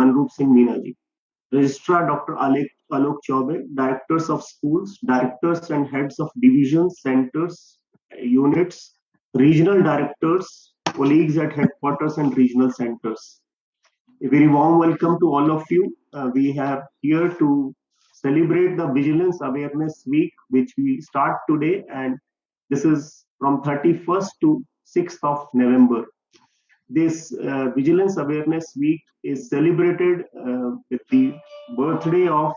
Manroop Singh Meena ji. Registrar Dr. Alok Chaube, directors of schools, directors and heads of divisions, centers, units, regional directors, colleagues at headquarters and regional centers. A very warm welcome to all of you. We have here to celebrate the Vigilance Awareness Week, which we start today, and this is from 31st to 6th of November. This Vigilance Awareness Week is celebrated with the birthday of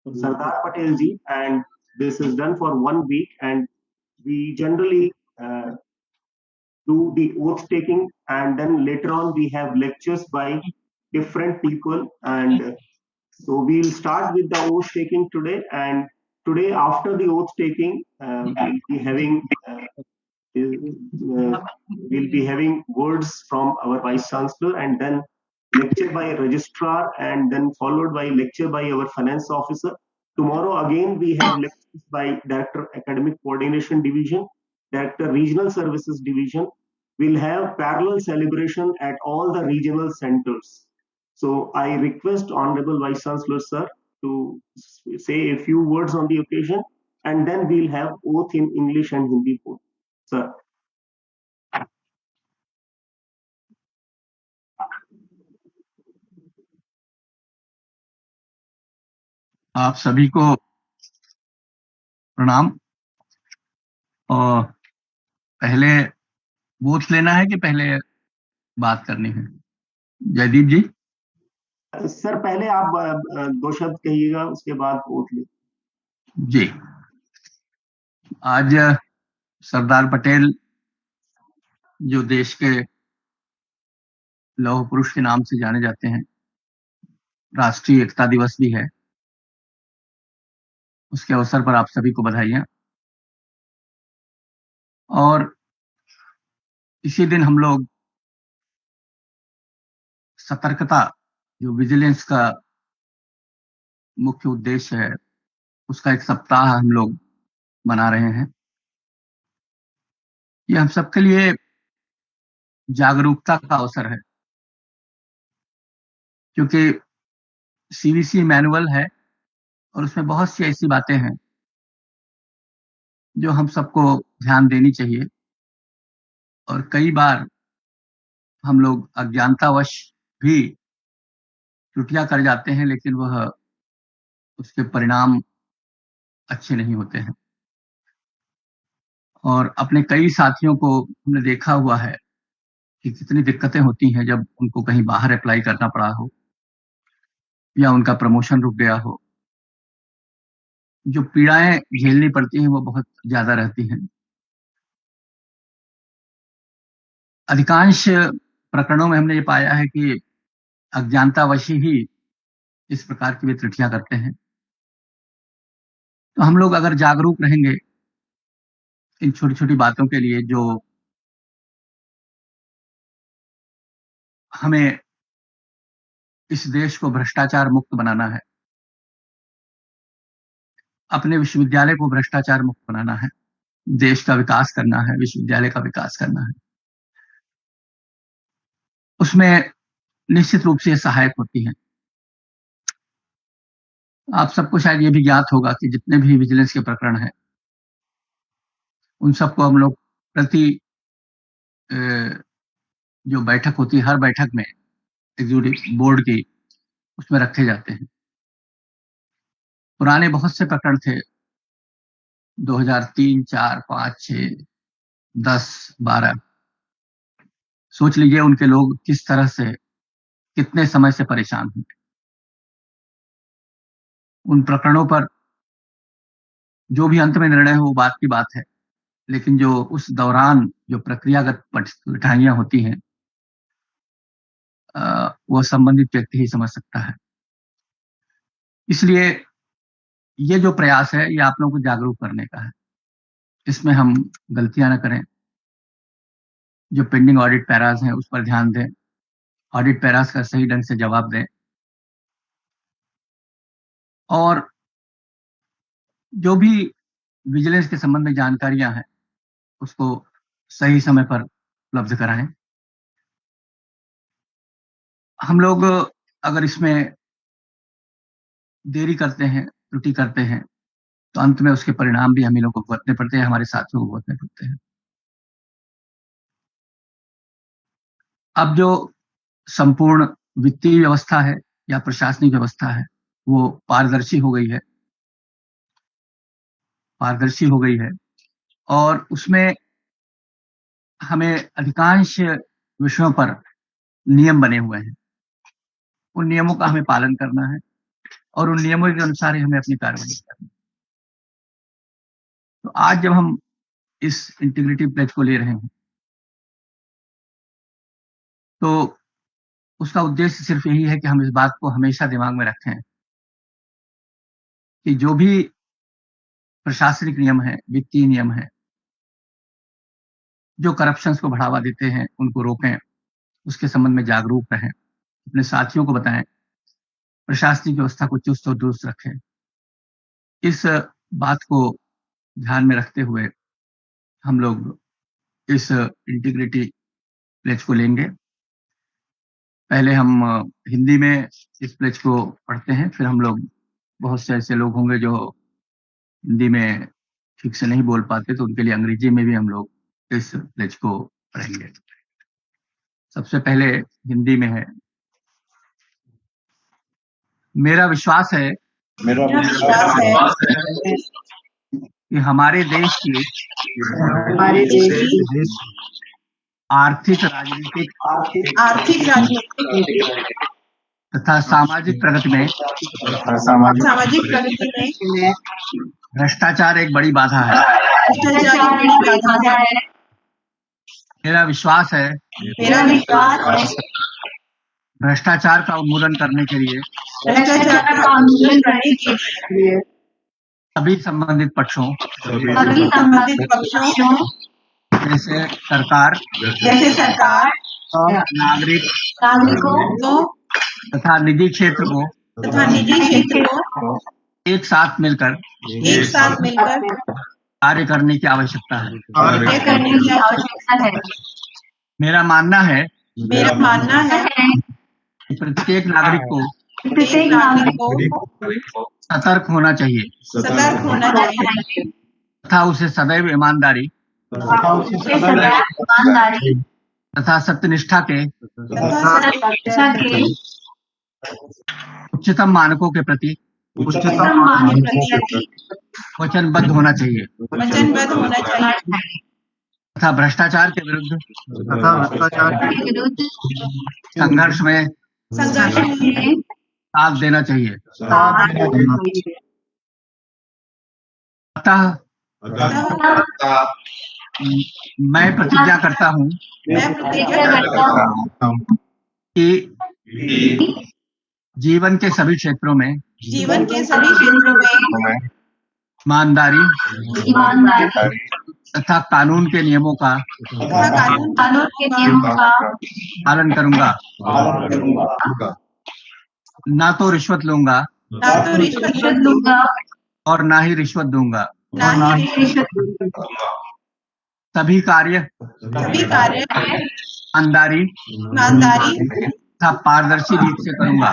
Sardar Patel ji, and this is done for 1 week, and we generally do the oath taking, and then later on we have lectures by different people, and so we'll start with the oath taking today. And today, after the oath taking, we'll be having words from our Vice Chancellor, and then lecture by registrar, and then followed by lecture by our finance officer. Tomorrow again we have lectures by Director Academic Coordination Division, Director Regional Services Division. We'll have parallel celebration at all the regional centers. So I request Honorable Vice Chancellor Sir to say a few words on the occasion, and then we'll have oath in English and Hindi both. Sir. आप सभी को प्रणाम। और पहले vote लेना है कि पहले बात करनी है? जयदीप जी। सर पहले आप 2 शब्द कहिएगा, उसके बाद वोट ले। जी, आज सरदार पटेल जो देश के लौह पुरुष के नाम से जाने जाते हैं, राष्ट्रीय एकता दिवस भी है। उसके अवसर पर आप सभी को बधाइयां। और इसी दिन हम लोग सतर्कता, जो विजिलेंस का मुख्य उद्देश्य है, उसका एक सप्ताह हम लोग मना रहे हैं। ये हम सबके लिए जागरूकता का अवसर है, क्योंकि सीवीसी मैनुअल है और उसमें बहुत सी ऐसी बातें हैं जो हम सबको ध्यान देनी चाहिए। और कई बार हम लोग अज्ञानतावश भी त्रुटियां कर जाते हैं, लेकिन वह उसके परिणाम अच्छे नहीं होते हैं। और अपने कई साथियों को हमने देखा हुआ है कि कितनी दिक्कतें होती हैं जब उनको कहीं बाहर अप्लाई करना पड़ा हो या उनका प्रमोशन रुक गया हो। जो पीड़ाएं झेलनी पड़ती हैं वो बहुत ज्यादा रहती हैं। अधिकांश प्रकरणों में हमने ये पाया है कि अज्ञानतावश ही इस प्रकार की वे त्रुटियां करते हैं। तो हम लोग अगर जागरूक रहेंगे इन छोटी छोटी बातों के लिए, जो हमें इस देश को भ्रष्टाचार मुक्त बनाना है, अपने विश्वविद्यालय को भ्रष्टाचार मुक्त बनाना है, देश का विकास करना है, विश्वविद्यालय का विकास करना है, उसमें निश्चित रूप से सहायक होती है। आप सबको शायद ये भी ज्ञात होगा कि जितने भी विजिलेंस के प्रकरण हैं, उन सबको हम लोग प्रति जो बैठक होती है, हर बैठक में एग्जीक्यूटिव बोर्ड की, उसमें रखे जाते हैं। पुराने बहुत से प्रकरण थे, 2003, 4, 5, 6, 10, 12। सोच लीजिए उनके लोग किस तरह से, कितने समय से परेशान होंगे। उन प्रकरणों पर जो भी अंत में निर्णय हो वो बात की बात है, लेकिन जो उस दौरान जो प्रक्रियागत कठिनाइयां होती हैं, वो संबंधित व्यक्ति ही समझ सकता है। इसलिए ये जो प्रयास है, ये आप लोगों को जागरूक करने का है। इसमें हम गलतियां न करें। जो पेंडिंग ऑडिट पैराज हैं उस पर ध्यान दें, ऑडिट पैराज का सही ढंग से जवाब दें, और जो भी विजिलेंस के संबंध में जानकारियां हैं उसको सही समय पर उपलब्ध कराएं। हम लोग अगर इसमें देरी करते हैं, त्रुटि करते हैं, तो अंत में उसके परिणाम भी हम ही लोग को भुगतने पड़ते हैं, हमारे साथियों को भुगतने पड़ते हैं। अब जो संपूर्ण वित्तीय व्यवस्था है या प्रशासनिक व्यवस्था है, वो पारदर्शी हो गई है और उसमें हमें अधिकांश विषयों पर नियम बने हुए हैं। उन नियमों का हमें पालन करना है और उन नियमों के अनुसार ही हमें अपनी कार्रवाई करनी है। तो आज जब हम इस इंटीग्रिटी प्लेज को ले रहे हैं, तो उसका उद्देश्य सिर्फ यही है कि हम इस बात को हमेशा दिमाग में रखें कि जो भी प्रशासनिक नियम है, वित्तीय नियम है, जो करप्शन को बढ़ावा देते हैं, उनको रोकें, उसके संबंध में जागरूक रहें, अपने साथियों को बताएं, प्रशासनिक व्यवस्था को चुस्त और दुरुस्त रखें। इस बात को ध्यान में रखते हुए हम लोग इस इंटीग्रिटी प्लेज को लेंगे। पहले हम हिंदी में इस प्लेज को पढ़ते हैं, फिर हम लोग, बहुत से ऐसे लोग होंगे जो हिंदी में ठीक से नहीं बोल पाते, तो उनके लिए अंग्रेजी में भी हम लोग इस प्लेज को पढ़ेंगे। सबसे पहले हिंदी में है। मेरा विश्वास है कि हमारे देश की आर्थिक, राजनीतिक तथा सामाजिक प्रगति में भ्रष्टाचार एक बड़ी बाधा है। मेरा विश्वास है भ्रष्टाचार का उन्मूलन करने के लिए सभी संबंधित पक्षों जैसे सरकार, नागरिकों तथा निजी क्षेत्र को एक साथ मिलकर कार्य करने की आवश्यकता है। मेरा मानना है कि प्रत्येक नागरिक को सतर्क होना चाहिए तथा उसे सदैव ईमानदारी तथा सत्यनिष्ठा के उच्चतम मानकों के प्रति वचनबद्ध होना चाहिए तथा भ्रष्टाचार के विरुद्ध संघर्ष में साथ देना चाहिए। अतः मैं प्रतिज्ञा करता हूँ कि जीवन के सभी क्षेत्रों में ईमानदारी तथा कानून के नियमों का पालन करूंगा, ना तो रिश्वत लूंगा और ना ही रिश्वत दूंगा। सभी कार्य ईमानदारी तथा पारदर्शी रीति से करूंगा।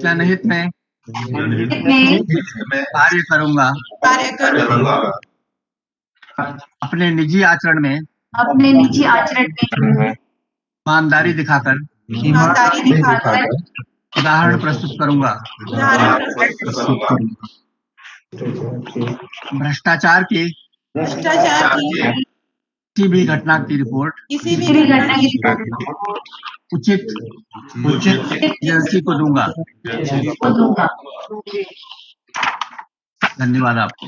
जनहित में कार्य करूंगा। अपने निजी आचरण में ईमानदारी दिखाकर उदाहरण प्रस्तुत करूंगा। भ्रष्टाचार की किसी भी घटना की रिपोर्ट उचित एजेंसी को दूंगा। धन्यवाद आपको।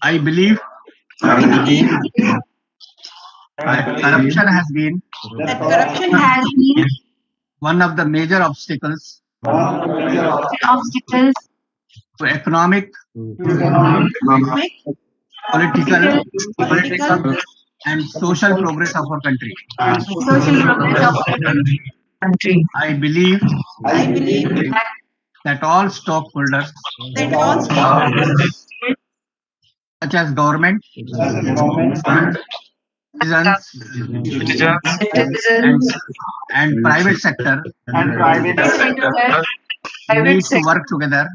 I believe that corruption has been one of the major obstacles to economic, political and social progress of our country. I believe that all stockholders, such as government, citizens and private sector need to work together,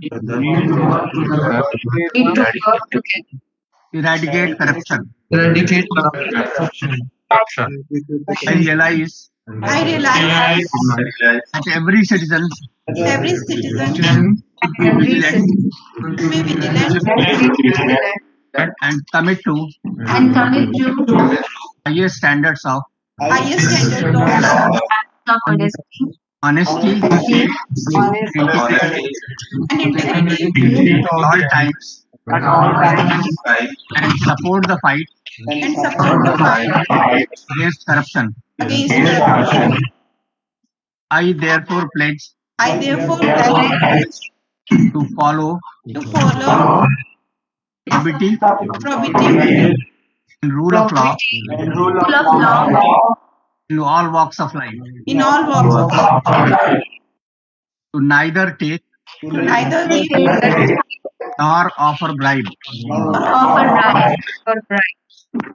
eradicate corruption. I realize that every citizen should be vigilant and commit to highest standards of honesty, integrity at all times, and support the fight against corruption. I therefore pledge to follow probity and rule of law in all walks of life, to neither take nor offer bribe,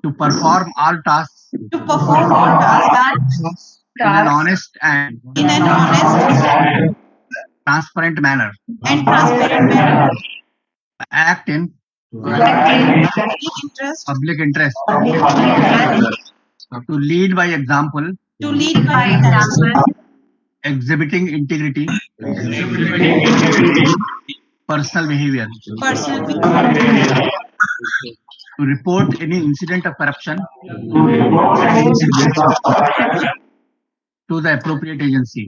to perform all tasks in an honest and transparent manner, act in public interest, to lead by example, exhibiting integrity, personal behavior, to report any incident of corruption to the appropriate agency.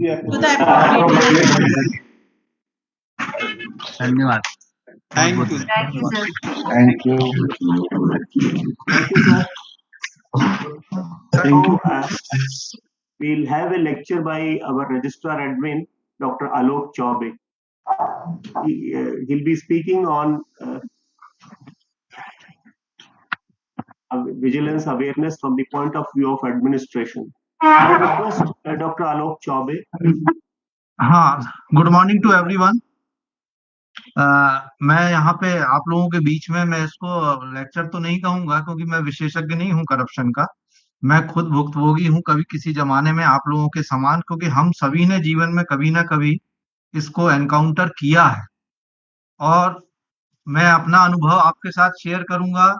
धन्यवाद. Thank you. Thank you, sir. Thank you. We'll have a lecture by our registrar admin, Dr. Alok Chaube. He'll be speaking on vigilance awareness from the point of view of administration. I request Dr. Alok Chaube. Good morning to everyone. मैं यहाँ पे आप लोगों के बीच में मैं इसको lecture तो नहीं कहूंगा क्योंकि मैं विशेषज्ञ नहीं हूँ करप्शन का. मैं खुद भुक्तभोगी हूँ कभी किसी जमाने में आप लोगों के समान, क्योंकि हम सभी ने जीवन में कभी ना कभी इसको एनकाउंटर किया है. और मैं अपना अनुभव आपके साथ शेयर करूंगा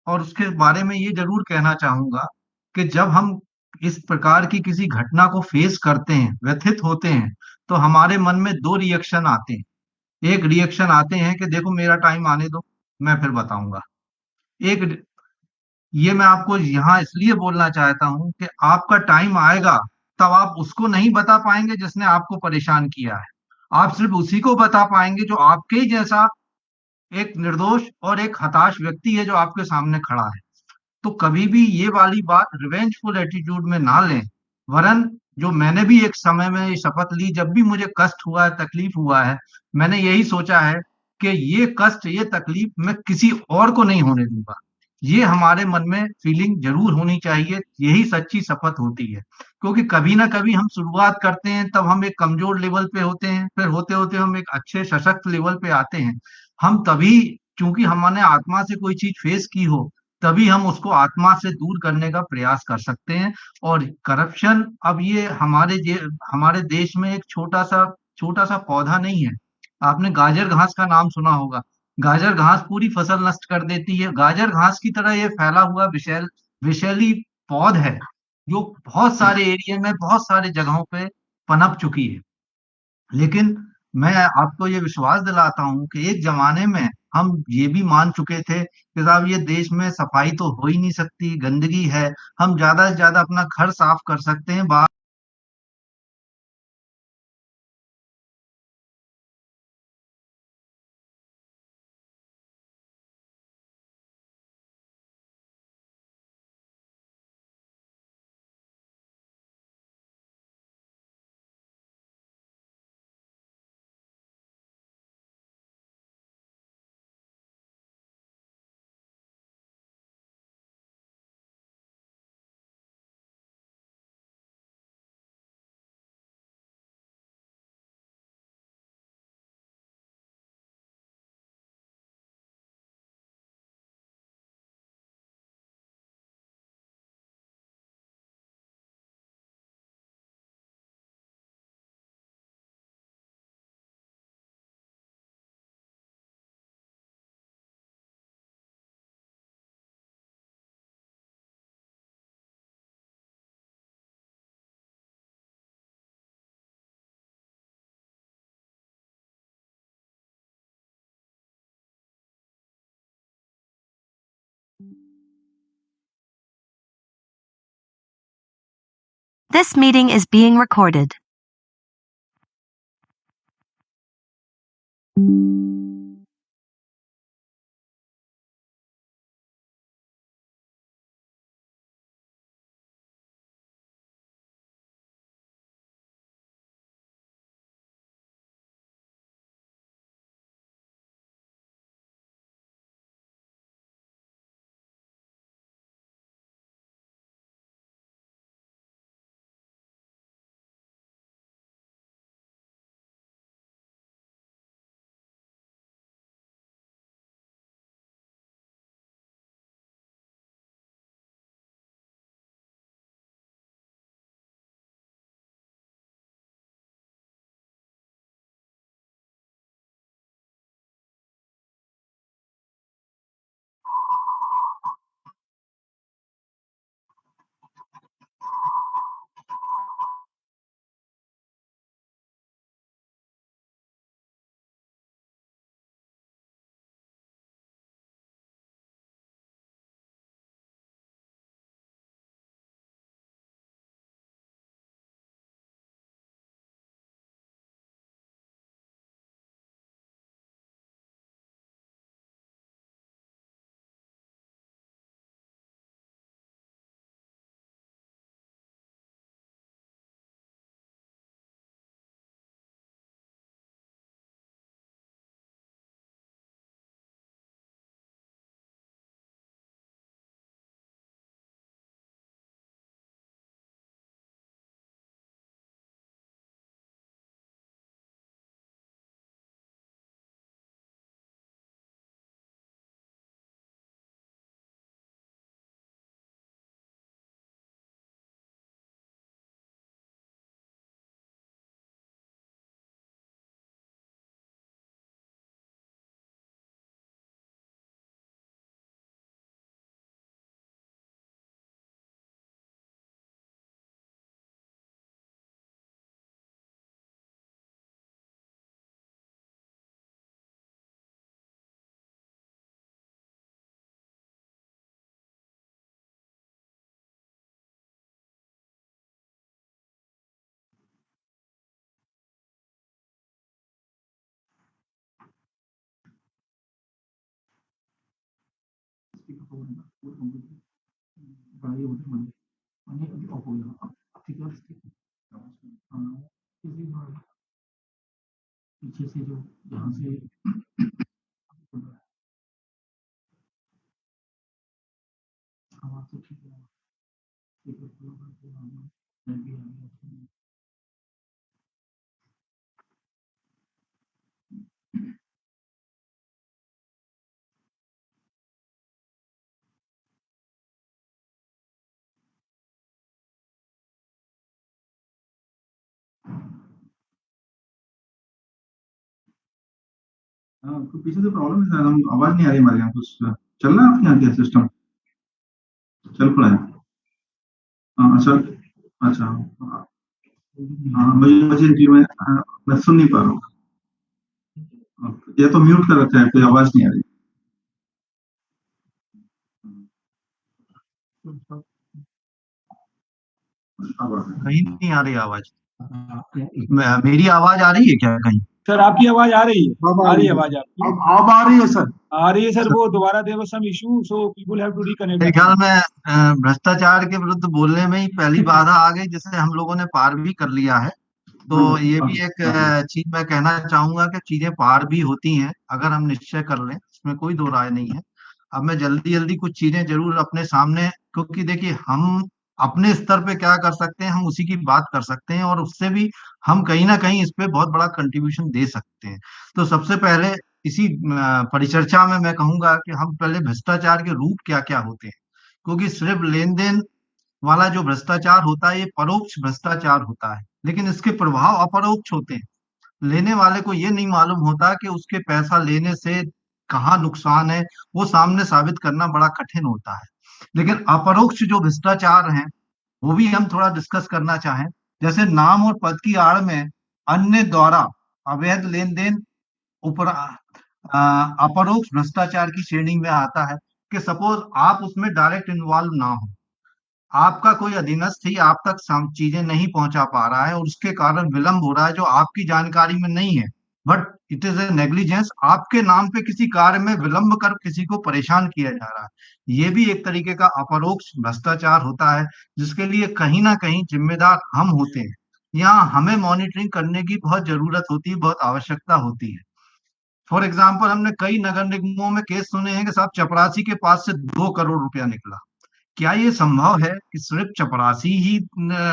और उसके बारे में ये जरूर कहना चाहूंगा कि जब हम इस प्रकार की किसी घटना को फेस करते हैं, व्यथित होते हैं, तो हमारे मन में दो रिएक्शन आते हैं. एक रिएक्शन आते हैं कि देखो मेरा टाइम आने दो, मैं फिर बताऊंगा. एक ये मैं आपको यहाँ इसलिए बोलना चाहता हूँ कि आपका टाइम आएगा तब आप उसको नहीं बता पाएंगे जिसने आपको परेशान किया है. आप सिर्फ उसी को बता पाएंगे जो आपके ही जैसा एक निर्दोष और एक हताश व्यक्ति है जो आपके सामने खड़ा है. तो कभी भी ये वाली बात रिवेंजफुल एटीट्यूड में ना लें, वरन जो मैंने भी एक समय में ये शपथ ली, जब भी मुझे कष्ट हुआ है, तकलीफ हुआ है, मैंने यही सोचा है कि ये कष्ट, ये तकलीफ मैं किसी और को नहीं होने दूंगा. ये हमारे मन में फीलिंग जरूर होनी चाहिए. यही सच्ची शपथ होती है. क्योंकि कभी ना कभी हम शुरुआत करते हैं तब हम एक कमजोर लेवल पे होते हैं, फिर होते होते हम एक अच्छे सशक्त लेवल पे आते हैं. हम तभी, चूंकि हमने आत्मा से कोई चीज फेस की हो, तभी हम उसको आत्मा से दूर करने का प्रयास कर सकते हैं. और करप्शन अब ये हमारे देश में एक छोटा सा पौधा नहीं है. आपने गाजर घास का नाम सुना होगा. गाजर घास पूरी फसल नष्ट कर देती है. गाजर घास की तरह ये फैला हुआ विषैली पौध है जो बहुत सारे एरिया में, बहुत सारे जगहों पे पनप चुकी है. लेकिन मैं आपको ये विश्वास दिलाता हूँ कि एक जमाने में हम ये भी मान चुके थे कि साहब ये देश में सफाई तो हो ही नहीं सकती, गंदगी है, हम ज्यादा से ज्यादा अपना घर साफ कर सकते हैं. This meeting is being recorded. तो पीछे से प्रॉब्लम है, हम आवाज नहीं आ रही हमारे यहाँ कुछ चल रहा है आपके यहाँ क्या सिस्टम चल पड़ा है? अच्छा अच्छा हाँ मुझे जी मैं सुन नहीं पा रहा हूँ, या तो म्यूट कर रखा है, कोई आवाज नहीं आ रही। कहीं नहीं आ रही आवाज, मेरी आवाज आ रही है क्या कहीं? सर आपकी आवाज आ रही है, आ रही है आवाज आपकी, अब आ रही है सर, आ रही है सर। वो दोबारा there was some issue, so people have to reconnect. मेरे ख्याल में भ्रष्टाचार के विरुद्ध बोलने में ही पहली बाधा आ गई, जिसे हम लोगों ने पार भी कर लिया है। तो ये भी एक चीज मैं कहना चाहूंगा कि चीजें पार भी होती हैं अगर हम निश्चय कर लें, इसमें कोई दो राय नहीं है। अब मैं जल्दी जल्दी कुछ चीजें जरूर अपने सामने, क्योंकि देखिए हम अपने स्तर पे क्या कर सकते हैं हम उसी की बात कर सकते हैं, और उससे भी हम कहीं ना कहीं इस पे बहुत बड़ा कंट्रीब्यूशन दे सकते हैं। तो सबसे पहले इसी परिचर्चा में मैं कहूंगा कि हम पहले भ्रष्टाचार के रूप क्या क्या होते हैं, क्योंकि सिर्फ लेन देन वाला जो भ्रष्टाचार होता है ये परोक्ष भ्रष्टाचार होता है, लेकिन इसके प्रभाव अपरोक्ष होते हैं। लेने वाले को ये नहीं मालूम होता कि उसके पैसा लेने से कहाँ नुकसान है, वो सामने साबित करना बड़ा कठिन होता है। लेकिन अपरोक्ष जो भ्रष्टाचार हैं वो भी हम थोड़ा डिस्कस करना चाहें, जैसे नाम और पद की आड़ में अन्य द्वारा अवैध लेन देन ऊपर अपरोक्ष भ्रष्टाचार की श्रेणी में आता है। कि सपोज आप उसमें डायरेक्ट इन्वॉल्व ना हो, आपका कोई अधीनस्थ ही आप तक चीजें नहीं पहुंचा पा रहा है और उसके कारण विलंब हो रहा है जो आपकी जानकारी में नहीं है, but it is a negligence, आपके नाम पे किसी कार्य में विलंब कर किसी को परेशान किया जा रहा है, ये भी एक तरीके का अपरोक्ष भ्रष्टाचार होता है, जिसके लिए कहीं ना कहीं जिम्मेदार हम होते हैं। यहाँ हमें मॉनिटरिंग करने की बहुत जरूरत होती है, बहुत आवश्यकता होती है। फॉर एग्जाम्पल, हमने कई नगर निगमों में केस सुने हैं कि साहब चपरासी के पास से 2 करोड़ रुपया निकला। क्या ये संभव है कि सिर्फ चपरासी ही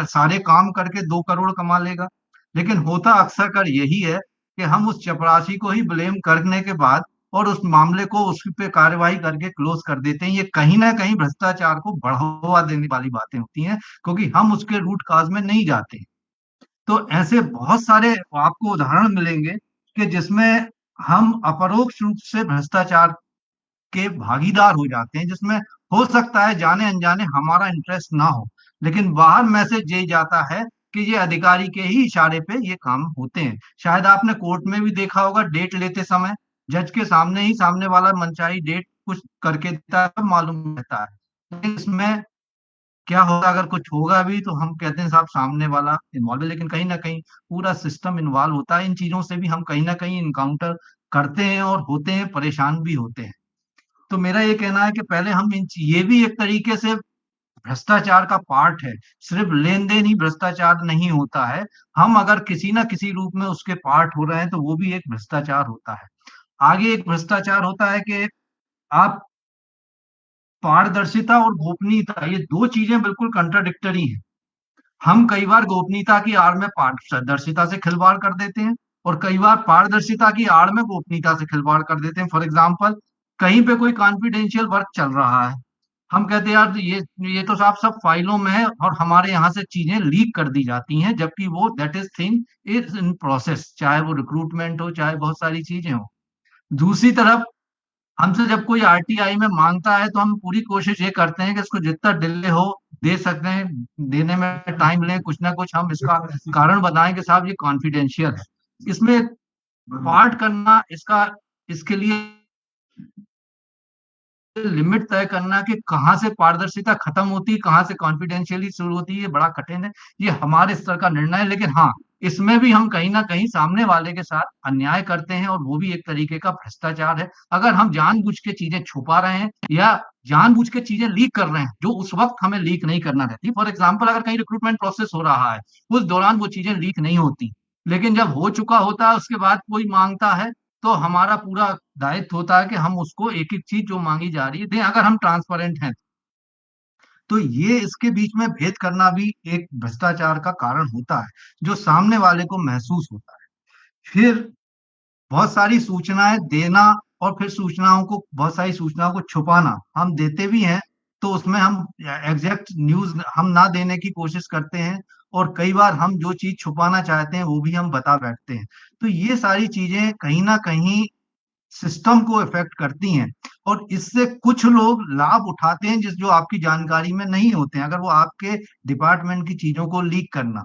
सारे काम करके 2 करोड़ कमा लेगा? लेकिन होता अक्सर कर यही है कि हम उस चपरासी को ही ब्लेम करने के बाद और उस मामले को उस पे कार्रवाई करके क्लोज कर देते हैं। ये कहीं ना कहीं भ्रष्टाचार को बढ़ावा देने वाली बातें होती हैं, क्योंकि हम उसके रूट काज में नहीं जाते। तो ऐसे बहुत सारे आपको उदाहरण मिलेंगे कि जिसमें हम अपरोक्ष रूप से भ्रष्टाचार के भागीदार हो जाते हैं, जिसमें हो सकता है जाने अनजाने हमारा इंटरेस्ट ना हो, लेकिन बाहर मैसेज यही जाता है कि ये अधिकारी के ही इशारे पे ये काम होते हैं। शायद आपने कोर्ट में भी देखा होगा, डेट लेते समय जज के सामने ही सामने वाला मनचाही डेट कुछ करके देता है, मालूम रहता है, लेकिन इसमें क्या होगा, अगर कुछ होगा भी तो हम कहते हैं साहब सामने वाला इन्वॉल्व है, लेकिन कहीं ना कहीं पूरा सिस्टम इन्वॉल्व होता है। इन चीजों से भी हम कहीं ना कहीं इनकाउंटर करते हैं और होते हैं, परेशान भी होते हैं। तो मेरा ये कहना है कि पहले हम ये भी एक तरीके से भ्रष्टाचार का पार्ट है, सिर्फ लेन देन ही भ्रष्टाचार नहीं होता है, हम अगर किसी ना किसी रूप में उसके पार्ट हो रहे हैं तो वो भी एक भ्रष्टाचार होता है। आगे एक भ्रष्टाचार होता है कि आप पारदर्शिता और गोपनीयता, ये दो चीजें बिल्कुल कंट्राडिक्टरी हैं। हम कई बार गोपनीयता की आड़ में पारदर्शिता से खिलवाड़ कर देते हैं और कई बार पारदर्शिता की आड़ में गोपनीयता से खिलवाड़ कर देते हैं। फॉर एग्जाम्पल, कहीं पे कोई कॉन्फिडेंशियल वर्क चल रहा है, हम कहते हैं यार ये तो साहब सब फाइलों में है और हमारे यहाँ से चीजें लीक कर दी जाती हैं, जबकि वो that is thing is in process, चाहे वो रिक्रूटमेंट हो चाहे बहुत सारी चीजें हो। दूसरी तरफ हमसे जब कोई आरटीआई में मांगता है तो हम पूरी कोशिश ये करते हैं कि इसको जितना डिले हो दे सकते हैं, देने में टाइम लें, कुछ ना कुछ हम इसका कारण बताएं कि साहब ये कॉन्फिडेंशियल है। इसमें पार्ट करना, इसका इसके लिए लिमिट तय करना कि कहाँ से पारदर्शिता खत्म होती है, कहाँ से कॉन्फिडेंशियली शुरू होती है, ये बड़ा कठिन है, ये हमारे स्तर का निर्णय है। लेकिन हाँ, इसमें भी हम कहीं ना कहीं सामने वाले के साथ अन्याय करते हैं और वो भी एक तरीके का भ्रष्टाचार है। अगर हम जानबूझ के चीजें छुपा रहे हैं या जानबूझ के चीजें लीक कर रहे हैं जो उस वक्त हमें लीक नहीं करना रहती। फॉर एग्जाम्पल, अगर कहीं रिक्रूटमेंट प्रोसेस हो रहा है, उस दौरान वो चीजें लीक नहीं होती, लेकिन जब हो चुका होता है उसके बाद कोई मांगता है तो हमारा पूरा दायित्व होता है कि हम उसको एक एक चीज जो मांगी जा रही है दें, अगर हम ट्रांसपेरेंट हैं। तो ये इसके बीच में भेद करना भी एक भ्रष्टाचार का कारण होता है, जो सामने वाले को महसूस होता है। फिर बहुत सारी सूचनाएं देना और फिर सूचनाओं को, बहुत सारी सूचनाओं को छुपाना, हम देते भी हैं तो उसमें हम एग्जैक्ट न्यूज हम ना देने की कोशिश करते हैं और कई बार हम जो चीज छुपाना चाहते हैं वो भी हम बता बैठते हैं। तो ये सारी चीजें कहीं ना कहीं सिस्टम को इफेक्ट करती हैं और इससे कुछ लोग लाभ उठाते हैं जिस जो आपकी जानकारी में नहीं होते हैं, अगर वो आपके डिपार्टमेंट की चीजों को लीक करना।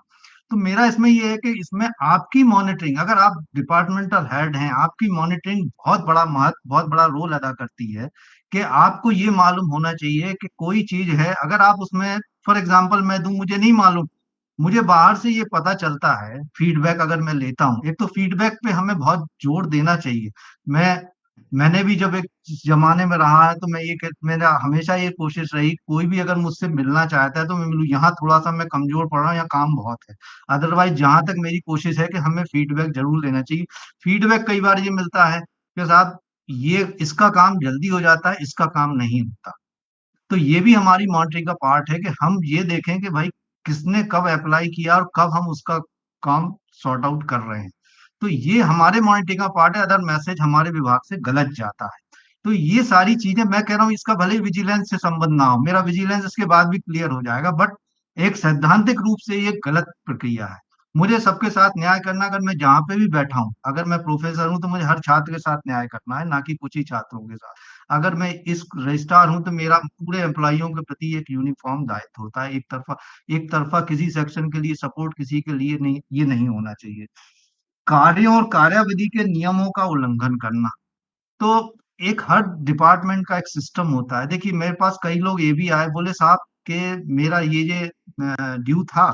तो मेरा इसमें ये है कि इसमें आपकी मॉनिटरिंग, अगर आप डिपार्टमेंटल हेड हैं, आपकी मॉनिटरिंग बहुत बड़ा महत्व, बहुत बड़ा रोल अदा करती है कि आपको ये मालूम होना चाहिए कि कोई चीज है, अगर आप उसमें, फॉर एग्जाम्पल मैं दूं, मुझे नहीं मालूम, मुझे बाहर से ये पता चलता है, फीडबैक अगर मैं लेता हूँ, एक तो फीडबैक पे हमें बहुत जोर देना चाहिए। मैं मैंने भी जब एक जमाने में रहा है तो मेरा हमेशा ये कोशिश रही, कोई भी अगर मुझसे मिलना चाहता है तो मैं मिलूँ, यहाँ थोड़ा सा मैं कमजोर पड़ रहा हूँ, यहाँ काम बहुत है। अदरवाइज जहां तक मेरी कोशिश है कि हमें फीडबैक जरूर लेना चाहिए। फीडबैक कई बार ये मिलता है कि साहब ये इसका काम जल्दी हो जाता है, इसका काम नहीं होता। तो ये भी हमारी मॉनिटरिंग का पार्ट है कि हम ये देखें कि भाई किसने कब अप्लाई किया और कब हम उसका काम सॉर्ट आउट कर रहे हैं। तो ये हमारे मॉनिटरिंग का पार्ट है, अदर मैसेज हमारे विभाग से गलत जाता है। तो ये सारी चीजें मैं कह रहा हूँ, इसका भले विजिलेंस से संबंध ना हो, मेरा विजिलेंस इसके बाद भी क्लियर हो जाएगा, बट एक सैद्धांतिक रूप से ये गलत प्रक्रिया है। मुझे सबके साथ न्याय करना, अगर मैं जहां पे भी बैठा हूँ, अगर मैं प्रोफेसर हूँ तो मुझे हर छात्र के साथ न्याय करना है, ना कि कुछ ही छात्रों के साथ। अगर मैं इस रजिस्ट्रार हूं तो मेरा पूरे एम्प्लॉइयों के प्रति एक यूनिफॉर्म दायित्व होता है, एक तरफा किसी सेक्शन के लिए सपोर्ट किसी के लिए नहीं, ये नहीं होना चाहिए। कार्यों और कार्याविधि के नियमों का उल्लंघन करना, तो एक हर डिपार्टमेंट का एक सिस्टम होता है। देखिए मेरे पास कई लोग ये भी आए, बोले साहब कि मेरा ये ड्यू था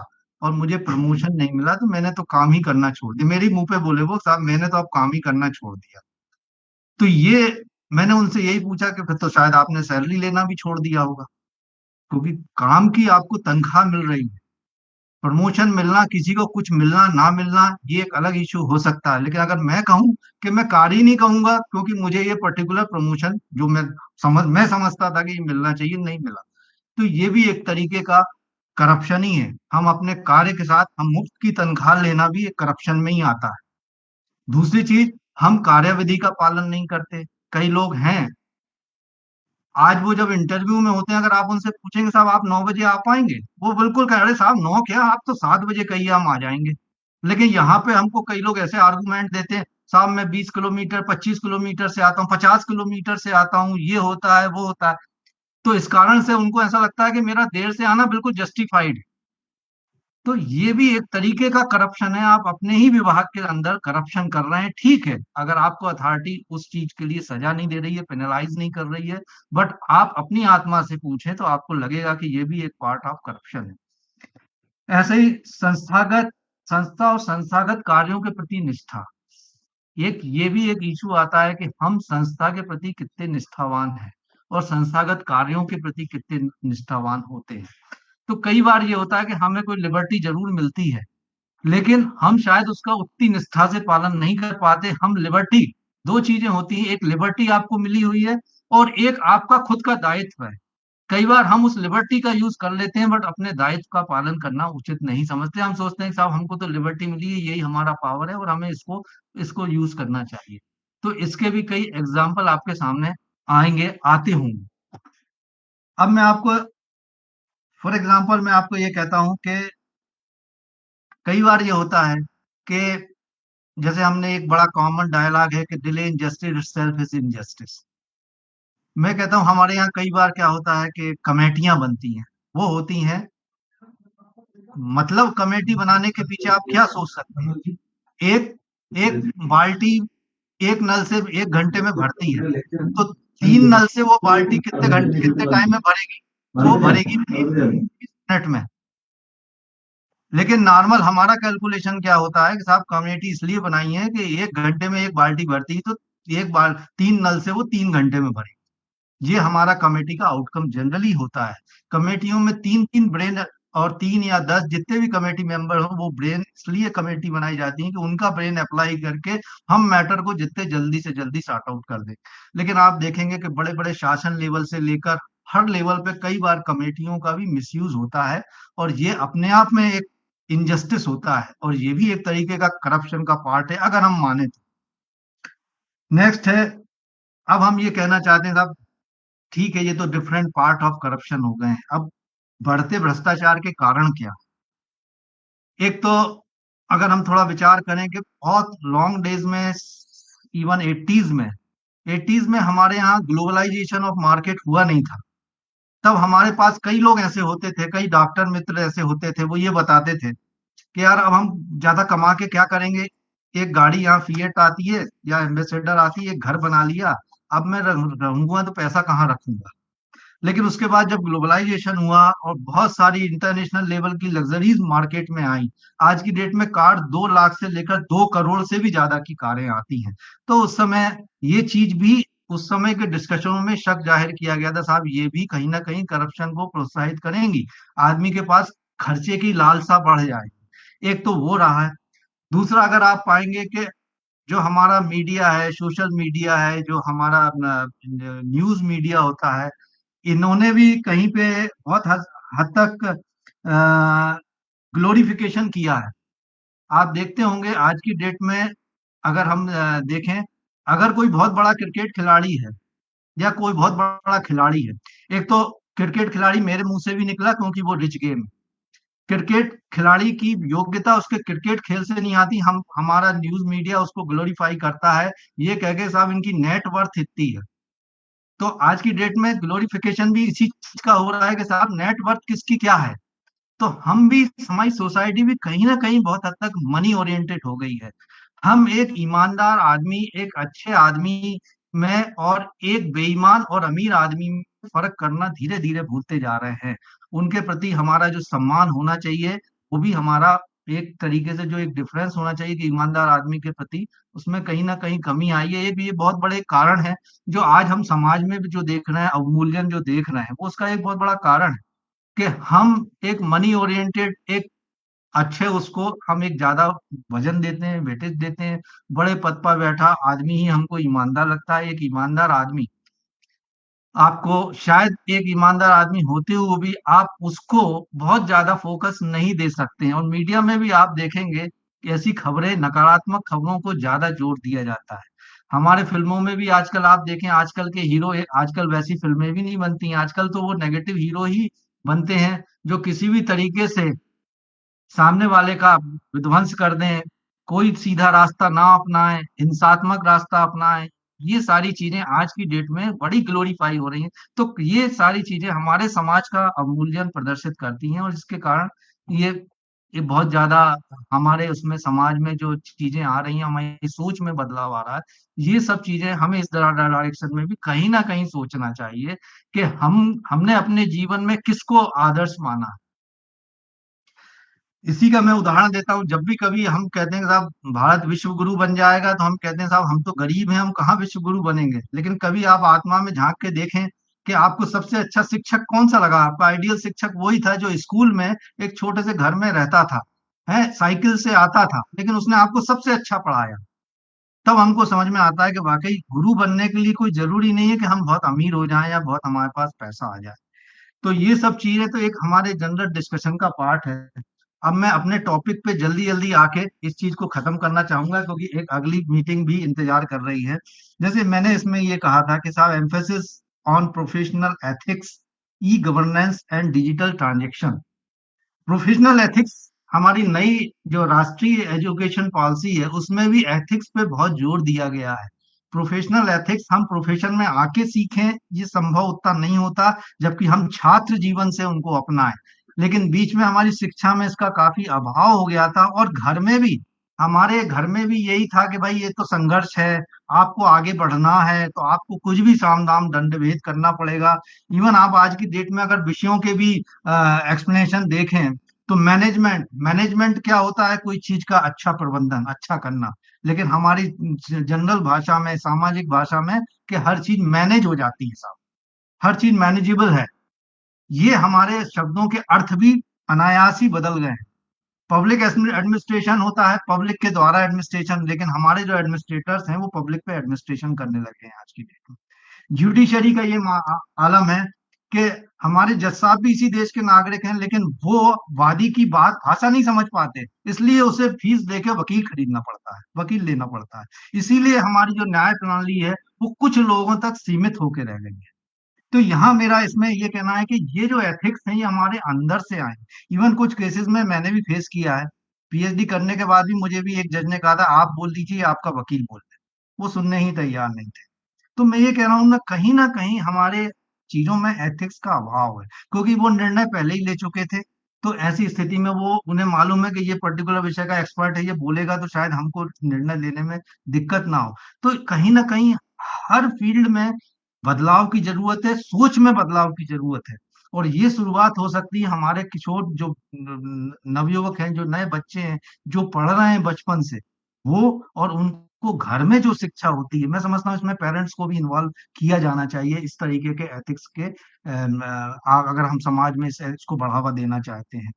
और मुझे प्रमोशन नहीं मिला तो मैंने तो काम ही करना छोड़ दिया। मेरे मुंह पे बोले वो, साहब मैंने तो अब काम ही करना छोड़ दिया। तो ये मैंने उनसे यही पूछा कि फिर तो शायद आपने सैलरी लेना भी छोड़ दिया होगा, क्योंकि काम की आपको तनख्वाह मिल रही है। प्रमोशन मिलना, किसी को कुछ मिलना ना मिलना, ये एक अलग इशू हो सकता है। लेकिन अगर मैं कहूं कि मैं कार्य ही नहीं कहूंगा क्योंकि मुझे ये पर्टिकुलर प्रमोशन जो मैं समझता था कि ये मिलना चाहिए, नहीं मिला, तो ये भी एक तरीके का करप्शन ही है। हम अपने कार्य के साथ हम मुफ्त की तनख्वाह लेना भी एक करप्शन में ही आता है। दूसरी चीज, हम कार्यविधि का पालन नहीं करते। कई लोग हैं, आज वो जब इंटरव्यू में होते हैं, अगर आप उनसे पूछेंगे साहब आप 9 बजे आ पाएंगे, वो बिल्कुल कह रहे साहब 9 क्या, आप तो 7 बजे कहिए हम आ जाएंगे। लेकिन यहाँ पे हमको कई लोग ऐसे आर्गुमेंट देते हैं, साहब मैं 20 किलोमीटर 25 किलोमीटर से आता हूँ, 50 किलोमीटर से आता हूँ, ये होता है वो होता है। तो इस कारण से उनको ऐसा लगता है कि मेरा देर से आना बिल्कुल जस्टिफाइड है। तो ये भी एक तरीके का करप्शन है। आप अपने ही विभाग के अंदर करप्शन कर रहे हैं, ठीक है, अगर आपको अथॉरिटी उस चीज के लिए सजा नहीं दे रही है, पेनलाइज नहीं कर रही है, बट आप अपनी आत्मा से पूछें तो आपको लगेगा कि ये भी एक पार्ट ऑफ करप्शन है। ऐसे ही संस्था और संस्थागत कार्यों के प्रति निष्ठा, एक ये भी एक इशू आता है कि हम संस्था के प्रति कितने निष्ठावान हैं और संस्थागत कार्यों के प्रति कितने निष्ठावान होते हैं। तो कई बार ये होता है कि हमें कोई लिबर्टी जरूर मिलती है, लेकिन हम शायद उसका उतनी निष्ठा से पालन नहीं कर पाते। हम लिबर्टी, दो चीजें होती हैं, एक लिबर्टी आपको मिली हुई है और एक आपका खुद का दायित्व है। कई बार हम उस लिबर्टी का यूज कर लेते हैं बट अपने दायित्व का पालन करना उचित नहीं समझते। हम सोचते हैं कि साहब हमको तो लिबर्टी मिली है, यही हमारा पावर है और हमें इसको इसको यूज करना चाहिए। तो इसके भी कई एग्जाम्पल आपके सामने आएंगे, आते होंगे। अब मैं आपको फॉर एग्जाम्पल मैं आपको ये कहता हूं कि कई बार ये होता है कि जैसे हमने एक बड़ा कॉमन डायलॉग है कि delay in justice itself is injustice. मैं कहता हूँ हमारे यहाँ कई बार क्या होता है कि कमेटियां बनती हैं, वो होती हैं, मतलब कमेटी बनाने के पीछे आप क्या सोच सकते हैं, एक एक बाल्टी एक नल से 1 घंटे में भरती है, तो 3 नल से वो बाल्टी कितने टाइम में भरेगी, वो भरेगी 20 मिनट में। लेकिन नॉर्मल हमारा कैलकुलेशन क्या होता है कि साहब कमेटी इसलिए बनाई है कि 1 घंटे में एक बाल्टी भरती है, तो एक बार 3 नल से वो 3 घंटे में भरेगी। ये हमारा कमेटी का आउटकम जनरली होता है। कमेटियों में 3 3 ब्रेन और 3 या 10 जितने भी कमेटी मेंबर हो, वो ब्रेन इसलिए कमेटी बनाई जाती है कि उनका ब्रेन अप्लाई करके हम मैटर को जितने जल्दी से जल्दी सॉर्ट आउट कर दें। लेकिन आप देखेंगे कि बड़े बड़े शासन लेवल से लेकर हर लेवल पे कई बार कमेटियों का भी मिसयूज होता है और ये अपने आप में एक इनजस्टिस होता है और ये भी एक तरीके का करप्शन का पार्ट है अगर हम माने तो। नेक्स्ट है, अब हम ये कहना चाहते हैं साहब ठीक है, ये तो डिफरेंट पार्ट ऑफ करप्शन हो गए हैं। अब बढ़ते भ्रष्टाचार के कारण क्या। एक तो अगर हम थोड़ा विचार करें कि बहुत लॉन्ग डेज में, इवन 80s में हमारे यहाँ ग्लोबलाइजेशन ऑफ मार्केट हुआ नहीं था। तब हमारे पास कई लोग ऐसे होते थे, कई डॉक्टर मित्र ऐसे होते थे, वो ये बताते थे कि यार अब हम ज्यादा कमा के क्या करेंगे, एक गाड़ी यहाँ फिएट आती है या एम्बेसडर आती है, एक घर बना लिया, अब मैं रहूंगा तो पैसा कहाँ रखूंगा। लेकिन उसके बाद जब ग्लोबलाइजेशन हुआ और बहुत सारी इंटरनेशनल लेवल की लग्जरीज मार्केट में आई, आज की डेट में कार 2 लाख से लेकर 2 करोड़ से भी ज्यादा की कारें आती हैं। तो उस समय ये चीज भी, उस समय के डिस्कशनों में शक जाहिर किया गया था साहब ये भी कहीं ना कहीं करप्शन को प्रोत्साहित करेंगी, आदमी के पास खर्चे की लालसा बढ़ जाएगी। एक तो वो रहा है। दूसरा अगर आप पाएंगे कि जो हमारा मीडिया है, सोशल मीडिया है, जो हमारा न्यूज मीडिया होता है, इन्होंने भी कहीं पे बहुत हद तक ग्लोरिफिकेशन किया है। आप देखते होंगे आज की डेट में, अगर हम देखें, अगर कोई बहुत बड़ा क्रिकेट खिलाड़ी है या कोई बहुत बड़ा खिलाड़ी है, एक तो क्रिकेट खिलाड़ी मेरे मुंह से भी निकला क्योंकि वो रिच गेम है। क्रिकेट खिलाड़ी की योग्यता उसके क्रिकेट खेल से नहीं आती, हम हमारा न्यूज मीडिया उसको ग्लोरीफाई करता है, ये कह के साहब इनकी नेट वर्थ इतनी है। तो आज की डेट में ग्लोरिफिकेशन भी इसी चीज का हो रहा है कि साहब नेट वर्थ किसकी क्या है। तो हम भी, हमारी सोसाइटी भी कहीं ना कहीं बहुत हद तक मनी ओरिएंटेड हो गई है। हम एक ईमानदार आदमी, एक अच्छे आदमी में और एक बेईमान और अमीर आदमी में फर्क करना धीरे धीरे भूलते जा रहे हैं। उनके प्रति हमारा जो सम्मान होना चाहिए, वो भी हमारा एक तरीके से जो एक डिफरेंस होना चाहिए कि ईमानदार आदमी के प्रति, उसमें कहीं ना कहीं कमी आई है। ये बहुत बड़े कारण है जो आज हम समाज में भी जो देख रहे हैं, अवमूल्यन जो देख रहे हैं, वो उसका एक बहुत बड़ा कारण है कि हम एक मनी ओरिएंटेड, एक अच्छे उसको हम एक ज्यादा वजन देते हैं, वेटेज देते हैं। बड़े पद पर बैठा आदमी ही हमको ईमानदार लगता है। एक ईमानदार आदमी आपको, शायद एक ईमानदार आदमी होते हुए भी आप उसको बहुत ज्यादा फोकस नहीं दे सकते हैं। और मीडिया में भी आप देखेंगे कि ऐसी खबरें, नकारात्मक खबरों को ज्यादा जोर दिया जाता है। हमारे फिल्मों में भी आजकल आप देखें, आजकल के हीरो, आजकल वैसी फिल्में भी नहीं बनती हैं। आजकल तो वो नेगेटिव हीरो ही बनते हैं जो किसी भी तरीके से सामने वाले का विध्वंस कर दें, कोई सीधा रास्ता ना अपनाएं, हिंसात्मक रास्ता अपनाएं। ये सारी चीजें आज की डेट में बड़ी ग्लोरीफाई हो रही हैं। तो ये सारी चीजें हमारे समाज का अवमूल्यन प्रदर्शित करती हैं, और इसके कारण ये ये बहुत ज्यादा हमारे उसमें समाज में जो चीजें आ रही हैं, हमारी सोच में बदलाव आ रहा है। ये सब चीजें हमें इस डायरेक्शन में भी कहीं ना कहीं सोचना चाहिए कि हमने अपने जीवन में किसको आदर्श माना है। इसी का मैं उदाहरण देता हूँ। जब भी कभी हम कहते हैं कि साहब भारत विश्व गुरु बन जाएगा, तो हम कहते हैं साहब हम तो गरीब हैं, हम कहाँ विश्व गुरु बनेंगे। लेकिन कभी आप आत्मा में झांक के देखें कि आपको सबसे अच्छा शिक्षक कौन सा लगा। आपका आइडियल शिक्षक वही था जो स्कूल में एक छोटे से घर में रहता था, है, साइकिल से आता था, लेकिन उसने आपको सबसे अच्छा पढ़ाया। तब हमको समझ में आता है कि वाकई गुरु बनने के लिए कोई जरूरी नहीं है कि हम बहुत अमीर हो जाएं या बहुत हमारे पास पैसा आ जाए। तो ये सब चीजें तो एक हमारे जनरल डिस्कशन का पार्ट है। अब मैं अपने टॉपिक पे जल्दी जल्दी आके इस चीज को खत्म करना चाहूंगा, क्योंकि एक अगली मीटिंग भी इंतजार कर रही है। जैसे मैंने इसमें ये कहा था कि साहब emphasis on professional ethics, e governance and digital transaction. Professional ethics, हमारी नई जो राष्ट्रीय एजुकेशन पॉलिसी है, उसमें भी एथिक्स पे बहुत जोर दिया गया है। प्रोफेशनल एथिक्स हम प्रोफेशन में आके सीखें, ये संभव उतना नहीं होता, जबकि हम छात्र जीवन से उनको अपनाएं। लेकिन बीच में हमारी शिक्षा में इसका काफी अभाव हो गया था, और घर में भी, हमारे घर में भी यही था कि भाई ये तो संघर्ष है, आपको आगे बढ़ना है तो आपको कुछ भी साम दाम दंड भेद करना पड़ेगा। इवन आप आज की डेट में अगर विषयों के भी एक्सप्लेनेशन देखें, तो मैनेजमेंट क्या होता है, कोई चीज का अच्छा प्रबंधन, अच्छा करना। लेकिन हमारी जनरल भाषा में, सामाजिक भाषा में, कि हर चीज मैनेज हो जाती है साहब, हर चीज मैनेजेबल है। ये हमारे शब्दों के अर्थ भी अनायास ही बदल गए हैं। पब्लिक एडमिनिस्ट्रेशन होता है, पब्लिक के द्वारा एडमिनिस्ट्रेशन, लेकिन हमारे जो एडमिनिस्ट्रेटर्स हैं वो पब्लिक पे एडमिनिस्ट्रेशन करने लगे हैं आज की डेट में। जुडिशरी का ये आलम है कि हमारे जज साहब भी इसी देश के नागरिक हैं, लेकिन वो वादी की बात, भाषा नहीं समझ पाते, इसलिए उसे फीस देके वकील खरीदना पड़ता है, वकील लेना पड़ता है। इसीलिए हमारी जो न्याय प्रणाली है वो कुछ लोगों तक सीमित होकर रह गई है। तो यहाँ मेरा इसमें ये कहना है कि ये जो एथिक्स है ये हमारे अंदर से आए। इवन कुछ केसेस में मैंने भी फेस किया है। पीएचडी करने के बाद भी मुझे भी एक जज ने कहा था आप बोल दीजिए, आपका वकील बोल दे। वो सुनने ही तैयार नहीं थे। तो मैं ये कह रहा हूँ ना कहीं हमारे चीजों में एथिक्स का अभाव है, क्योंकि वो निर्णय पहले ही ले चुके थे। तो ऐसी स्थिति में वो, उन्हें मालूम है कि ये पर्टिकुलर विषय का एक्सपर्ट है, ये बोलेगा तो शायद हमको निर्णय लेने में दिक्कत ना हो। तो कहीं ना कहीं हर फील्ड में बदलाव की जरूरत है, सोच में बदलाव की जरूरत है। और ये शुरुआत हो सकती है हमारे किशोर जो नवयुवक हैं, जो नए बच्चे हैं, जो पढ़ रहे हैं बचपन से, वो, और उनको घर में जो शिक्षा होती है, मैं समझता हूँ इसमें पेरेंट्स को भी इन्वॉल्व किया जाना चाहिए इस तरीके के एथिक्स के, अगर हम समाज में इसको बढ़ावा देना चाहते हैं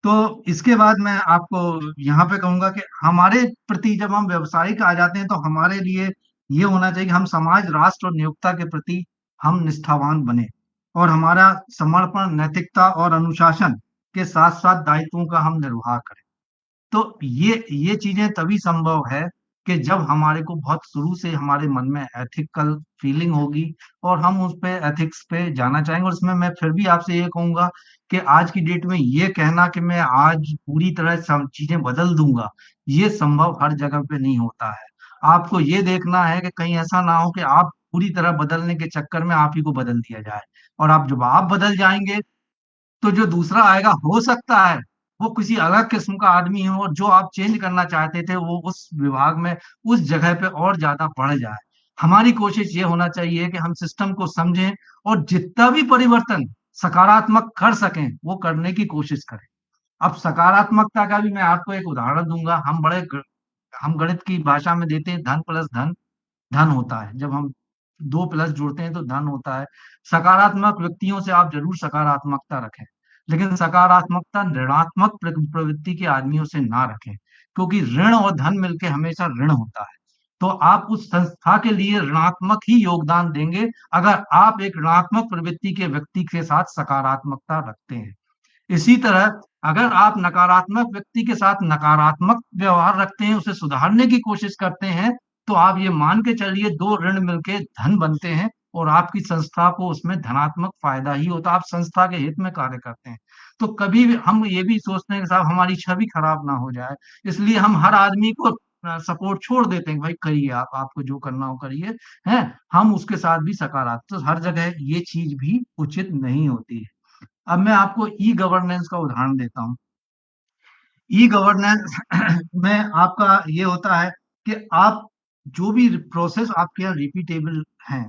तो इसके बाद मैं आपको यहाँ पे कहूंगा कि हमारे प्रति जब हम व्यवसायिक आ जाते हैं, तो हमारे लिए ये होना चाहिए कि हम समाज, राष्ट्र और नियोक्ता के प्रति हम निष्ठावान बने, और हमारा समर्पण, नैतिकता और अनुशासन के साथ साथ दायित्वों का हम निर्वाह करें। तो ये चीजें तभी संभव है कि जब हमारे को बहुत शुरू से हमारे मन में एथिकल फीलिंग होगी, और हम उस पे एथिक्स पे जाना चाहेंगे। और इसमें मैं फिर भी आपसे ये कहूंगा कि आज की डेट में ये कहना कि मैं आज पूरी तरह सब चीजें बदल दूंगा, ये संभव हर जगह पे नहीं होता है। आपको ये देखना है कि कहीं ऐसा ना हो कि आप पूरी तरह बदलने के चक्कर में आप ही को बदल दिया जाए। और आप, जब आप बदल जाएंगे, तो जो दूसरा आएगा हो सकता है वो किसी अलग किस्म का आदमी हो, और जो आप चेंज करना चाहते थे वो उस विभाग में, उस जगह पे और ज्यादा बढ़ जाए। हमारी कोशिश ये होना चाहिए कि हम सिस्टम को समझें और जितना भी परिवर्तन सकारात्मक कर सकें वो करने की कोशिश करें। अब सकारात्मकता का भी मैं आपको एक उदाहरण दूंगा। हम गणित की भाषा में देते हैं धन प्लस धन धन होता है। जब हम दो प्लस जोड़ते हैं तो धन होता है। सकारात्मक व्यक्तियों से आप जरूर सकारात्मकता रखें, लेकिन सकारात्मकता ऋणात्मक प्रवृत्ति के आदमियों से ना रखें, क्योंकि ऋण और धन मिलके हमेशा ऋण होता है। तो आप उस संस्था के लिए ऋणात्मक ही योगदान देंगे अगर आप एक ऋणात्मक प्रवृत्ति के व्यक्ति के साथ सकारात्मकता रखते हैं। इसी तरह अगर आप नकारात्मक व्यक्ति के साथ नकारात्मक व्यवहार रखते हैं, उसे सुधारने की कोशिश करते हैं, तो आप ये मान के चलिए दो ऋण मिलके धन बनते हैं और आपकी संस्था को उसमें धनात्मक फायदा ही होता है। आप संस्था के हित में कार्य करते हैं। तो कभी भी हम ये भी सोचते हैं कि साहब हमारी छवि खराब ना हो जाए, इसलिए हम हर आदमी को सपोर्ट छोड़ देते हैं, भाई करिए, आप आपको जो करना हो करिए, हैं। हम उसके साथ भी सकारात्मक, तो हर जगह ये चीज भी उचित नहीं होती है। अब मैं आपको ई गवर्नेंस का उदाहरण देता हूँ। ई गवर्नेंस में आपका ये होता है कि आप जो भी प्रोसेस आपके यहाँ रिपीटेबल हैं,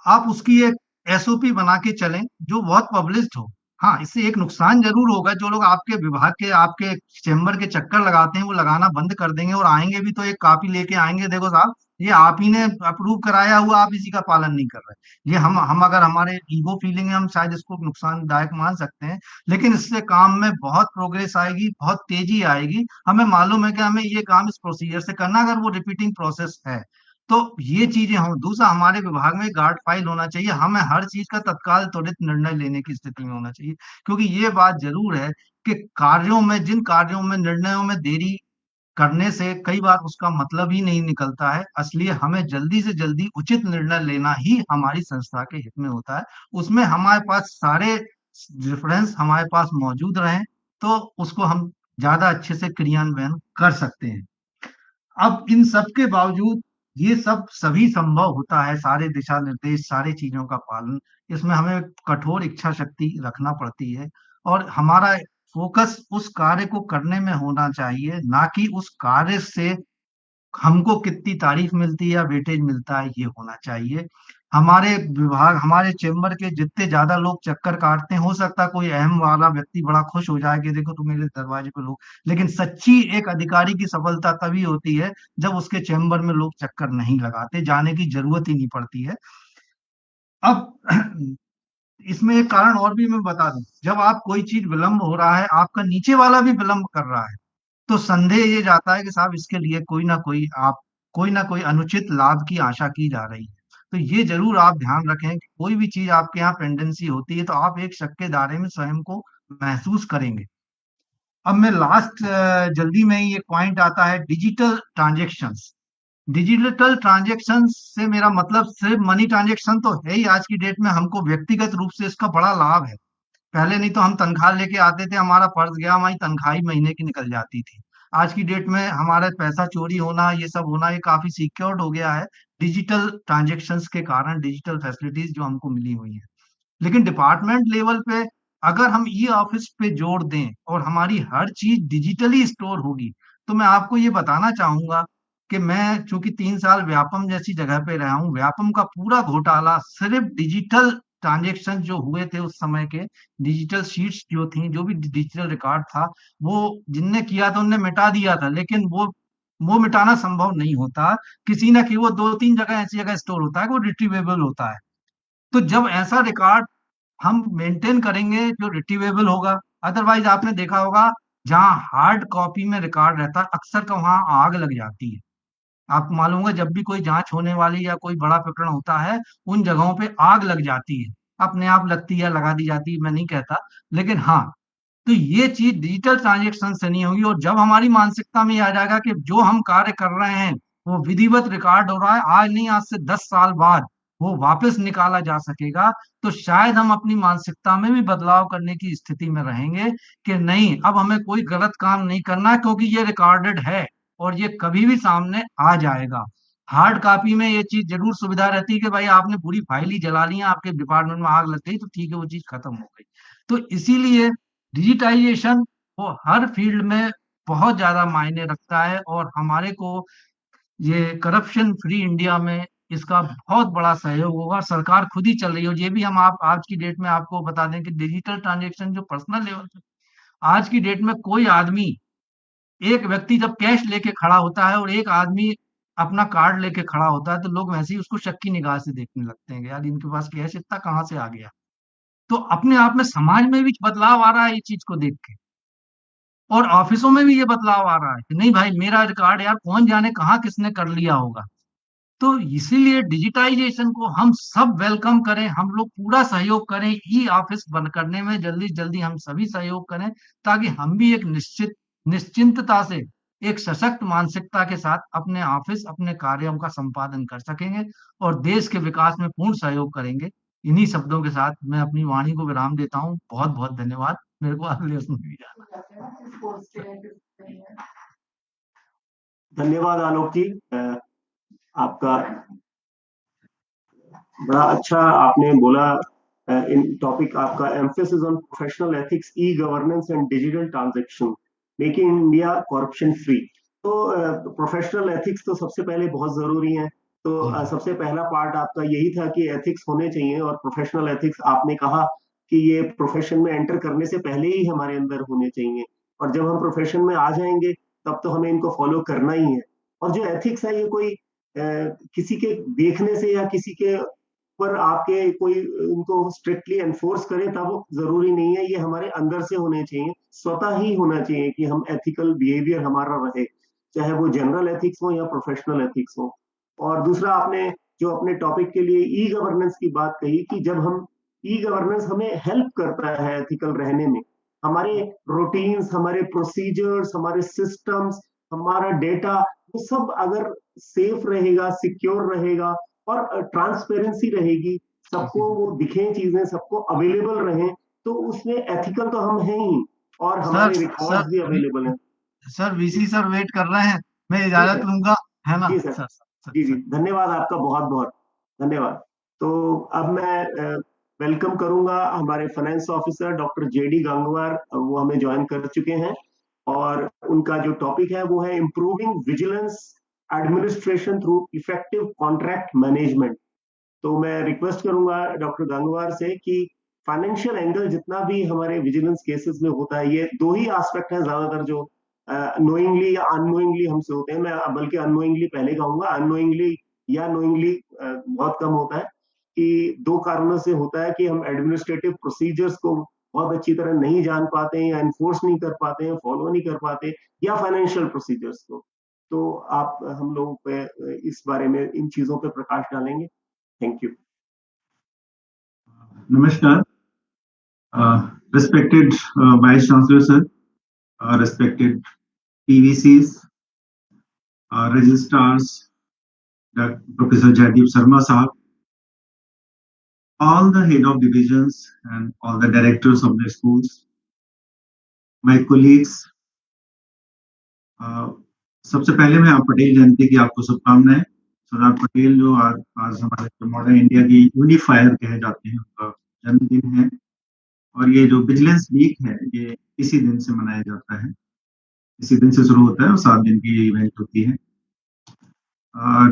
आप उसकी एक एसओपी बना के चलें जो बहुत पब्लिश्ड हो। हाँ, इससे एक नुकसान जरूर होगा, जो लोग आपके विभाग के आपके चेम्बर के चक्कर लगाते हैं वो लगाना बंद कर देंगे और आएंगे भी तो एक कॉपी लेके आएंगे, देखो साहब ये आप ही ने अप्रूव कराया हुआ, आप इसी का पालन नहीं कर रहे। ये हम अगर हमारे ईगो फीलिंग है हम शायद इसको नुकसानदायक मान सकते हैं, लेकिन इससे काम में बहुत प्रोग्रेस आएगी, बहुत तेजी आएगी। हमें मालूम है कि हमें ये काम इस प्रोसीजर से करना, अगर वो रिपीटिंग प्रोसेस है तो ये चीजें हम। दूसरा, हमारे विभाग में गार्ड फाइल होना चाहिए, हमें हर चीज का तत्काल त्वरित निर्णय लेने की स्थिति में होना चाहिए, क्योंकि ये बात जरूर है कि कार्यों में, जिन कार्यों में निर्णयों में देरी करने से कई बार उसका मतलब ही नहीं निकलता है, इसलिए हमें जल्दी से जल्दी उचित निर्णय लेना ही हमारी संस्था के हित में होता है। उसमें हमारे पास सारे रेफरेंस हमारे पास मौजूद रहें तो उसको हम ज्यादा अच्छे से क्रियान्वयन कर सकते हैं। अब इन सब के बावजूद ये सब सभी संभव होता है, सारे दिशा निर्देश, सारे चीजों का पालन, इसमें हमें कठोर इच्छा शक्ति रखना पड़ती है और हमारा फोकस उस कार्य को करने में होना चाहिए, ना कि उस कार्य से हमको कितनी तारीफ मिलती है या वेटेज मिलता है, ये होना चाहिए। हमारे विभाग, हमारे चेम्बर के जितने ज्यादा लोग चक्कर काटते हैं, हो सकता है कोई अहम वाला व्यक्ति बड़ा खुश हो जाए कि देखो तुम मेरे दरवाजे पे लोग, लेकिन सच्ची एक अधिकारी की सफलता तभी होती है जब उसके चेम्बर में लोग चक्कर नहीं लगाते, जाने की जरूरत ही नहीं पड़ती है। अब इसमें एक कारण और भी मैं बता दूं, जब आप कोई चीज विलंब हो रहा है, आपका नीचे वाला भी विलंब कर रहा है, तो संदेह ये जाता है कि साहब इसके लिए कोई ना कोई अनुचित लाभ की आशा की जा रही है। तो ये जरूर आप ध्यान रखें कि कोई भी चीज आपके यहाँ पेंडेंसी होती है तो आप एक शक के दायरे में स्वयं को महसूस करेंगे। अब मैं लास्ट जल्दी में ही एक पॉइंट आता है, डिजिटल ट्रांजेक्शन्स। डिजिटल ट्रांजेक्शन से मेरा मतलब सिर्फ मनी ट्रांजेक्शन तो है ही, आज की डेट में हमको व्यक्तिगत रूप से इसका बड़ा लाभ है। पहले नहीं तो हम तनख्वाह लेके आते थे, हमारा पर्स गया, हमारी तनख्वाह ही महीने की निकल जाती थी। आज की डेट में हमारा पैसा चोरी होना, ये सब होना, ये काफी सिक्योर्ड हो गया है डिजिटल ट्रांजेक्शन्स के कारण, डिजिटल फैसिलिटीज जो हमको मिली हुई है। लेकिन डिपार्टमेंट लेवल पे अगर हम ई ऑफिस पे जोड़ दें और हमारी हर चीज डिजिटली स्टोर होगी, तो मैं आपको ये बताना चाहूंगा कि मैं चूंकि 3 साल व्यापम जैसी जगह पे रहा हूँ, व्यापम का पूरा घोटाला सिर्फ डिजिटल ट्रांजेक्शन जो हुए थे उस समय के, डिजिटल शीट्स जो थी, जो भी डिजिटल रिकॉर्ड था, वो जिनने किया था उनने मिटा दिया था, लेकिन वो मिटाना संभव नहीं होता। किसी न कि वो 2-3 जगह ऐसी जगह स्टोर होता है कि वो रिट्रीवेबल होता है। तो जब ऐसा रिकॉर्ड हम मेंटेन करेंगे जो रिट्रीवेबल होगा, अदरवाइज आपने देखा होगा जहां हार्ड कॉपी में रिकॉर्ड रहता है अक्सर का वहां आग लग जाती है। आपको मालूम होगा जब भी कोई जांच होने वाली या कोई बड़ा प्रकरण होता है, उन जगहों पे आग लग जाती है। अपने आप लगती है, लगा दी जाती है, मैं नहीं कहता, लेकिन हाँ, तो ये चीज डिजिटल ट्रांजेक्शन से नहीं होगी। और जब हमारी मानसिकता में ये आ जाएगा कि जो हम कार्य कर रहे हैं वो विधिवत रिकॉर्ड हो रहा है, आज नहीं आज से 10 साल बाद वो वापस निकाला जा सकेगा, तो शायद हम अपनी मानसिकता में भी बदलाव करने की स्थिति में रहेंगे कि नहीं, अब हमें कोई गलत काम नहीं करना क्योंकि ये रिकॉर्डेड है और ये कभी भी सामने आ जाएगा। हार्ड कॉपी में ये चीज जरूर सुविधा रहती है कि भाई आपने पूरी फाइल ही जला ली है, आपके डिपार्टमेंट में आग लग गई तो ठीक है, वो चीज खत्म हो गई। तो इसीलिए डिजिटाइजेशन वो हर फील्ड में बहुत ज्यादा मायने रखता है और हमारे को ये करप्शन फ्री इंडिया में इसका बहुत बड़ा सहयोग होगा। सरकार खुद ही चल रही हो, ये भी हम आप आज की डेट में आपको बता दें कि डिजिटल ट्रांजेक्शन जो पर्सनल लेवल पे आज की डेट में कोई आदमी, एक व्यक्ति जब कैश लेके खड़ा होता है और एक आदमी अपना कार्ड लेके खड़ा होता है, तो लोग वैसे ही उसको शक की निगाह से देखने लगते हैं कि यार इनके पास कैश इतना कहाँ से आ गया। तो अपने आप में समाज में भी बदलाव आ रहा है ये चीज को देख के, और ऑफिसों में भी ये बदलाव आ रहा है कि नहीं भाई मेरा कार्ड यार कौन जाने कहाँ किसने कर लिया होगा। तो इसीलिए डिजिटाइजेशन को हम सब वेलकम करें, हम लोग पूरा सहयोग करें, ई ऑफिस बंद करने में जल्दी से जल्दी हम सभी सहयोग करें, ताकि हम भी एक निश्चिंतता से, एक सशक्त मानसिकता के साथ अपने ऑफिस, अपने कार्यों का संपादन कर सकेंगे और देश के विकास में पूर्ण सहयोग करेंगे। इन्हीं शब्दों के साथ मैं अपनी वाणी को विराम देता हूँ। बहुत बहुत धन्यवाद। मेरे को अगले उसमें भी जाना धन्यवाद आलोक जी। आपका बड़ा अच्छा आपने बोला। इन टॉपिक आपका emphasis on professional ethics, e governance and digital transaction, making India corruption free. तो प्रोफेशनल एथिक्स तो सबसे पहले बहुत जरूरी है। तो जी। सबसे पहला पार्ट आपका यही था कि एथिक्स होने चाहिए, और प्रोफेशनल एथिक्स आपने कहा कि ये प्रोफेशन में एंटर करने से पहले ही हमारे अंदर होने चाहिए, और जब हम प्रोफेशन में आ जाएंगे तब तो हमें इनको फॉलो करना ही है। और जो एथिक्स है ये कोई किसी के देखने से या किसी के पर आपके कोई उनको स्ट्रिक्टली एनफोर्स करें तब जरूरी नहीं है, ये हमारे अंदर से होने चाहिए, स्वतः ही होना चाहिए कि हम एथिकल बिहेवियर हमारा रहे, चाहे वो जनरल एथिक्स हो या प्रोफेशनल एथिक्स हो। और दूसरा आपने जो अपने टॉपिक के लिए ई गवर्नेंस की बात कही कि जब हम ई गवर्नेंस हमें हेल्प करता है एथिकल रहने में, हमारे रूटीन्स, हमारे प्रोसीजर्स, हमारे सिस्टम्स, हमारा डेटा, वो सब अगर सेफ रहेगा, सिक्योर रहेगा और ट्रांसपेरेंसी रहेगी, सबको वो दिखें चीजें, सबको अवेलेबल रहें, तो उसमें एथिकल तो हम हैं ही, और सर हमारे रिकॉर्ड्स भी अवेलेबल हैं। सर वीसी सर वेट कर रहे हैं, मैं ठीक इजाजत है लूंगा, है ना जी सर। सर सर जी जी, सर। धन्यवाद आपका, बहुत बहुत धन्यवाद। तो अब मैं वेलकम करूंगा हमारे finance officer doctor JD Gangwar, वो हमें ज्वाइन कर चुके हैं, और उनका जो टॉपिक है वो है improving vigilance administration through effective contract management. तो मैं रिक्वेस्ट करूंगा डॉक्टर गंगवार से कि फाइनेंशियल एंगल जितना भी हमारे विजिलेंस केसेस में होता है, ये दो ही एस्पेक्ट है ज्यादातर जो नोइंगली या अननोइंगली हमसे होते हैं। मैं बल्कि अननोइंगली पहले कहूंगा, अननोइंगली या नोइंगली बहुत कम होता है। कि दो कारणों से होता है कि हम एडमिनिस्ट्रेटिव प्रोसीजर्स को बहुत अच्छी तरह नहीं जान पाते हैं, या इन्फोर्स नहीं कर पाते हैं, फॉलो नहीं कर पाते, या फाइनेंशियल प्रोसीजर्स को। तो आप हम लोगों पे इस बारे में, इन चीजों पे प्रकाश डालेंगे। Thank you. Namaskar, respected Vice Chancellor sir, respected PVCs, registrars, Professor Jaideep Sharma sahab, all the head of divisions and all the directors of the schools, my colleagues, सबसे पहले मैं आप पटेल जयंती की आपको शुभकामनाएं। सरदार पटेल जो आज हमारे मॉडर्न इंडिया की यूनिफायर कहे जाते हैं, उनका जन्मदिन है, और ये जो विजिलेंस वीक है ये इसी दिन से मनाया जाता है, इसी दिन से शुरू होता है और 7 दिन की ये इवेंट होती है।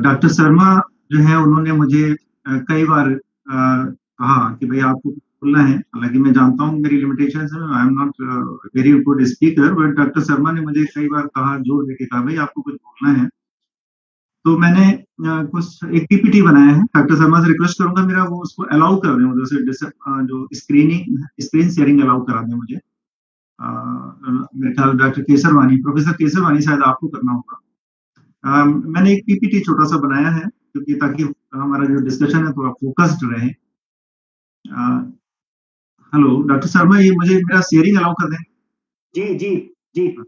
डॉक्टर शर्मा जो है उन्होंने मुझे कई बार कहा कि भाई आपको बोलना है, हालांकि मैं जानता हूँ मेरी लिमिटेशन है, I am not very good speaker, but doctor Sharma ने मुझे कई बार कहा, जोर देके कहा भाई आपको कुछ बोलना है। तो मैंने कुछ एक पीपीटी बनाया है, डॉक्टर शर्मा से रिक्वेस्ट करूंगा मेरा वो उसको अलाउ कर दें, जो स्क्रीन शेयरिंग अलाउ करा दें मुझे। मेरे ख्याल डॉक्टर केसरवानी, प्रोफेसर केसरवानी शायद आपको करना होगा। मैंने एक पीपीटी छोटा सा बनाया है, क्योंकि ताकि हमारा जो डिस्कशन है थोड़ा फोकस्ड रहे। हेलो डॉक्टर शर्मा, ये मुझे मेरा शेयरिंग अलाउ कर दें। जी जी जी। तो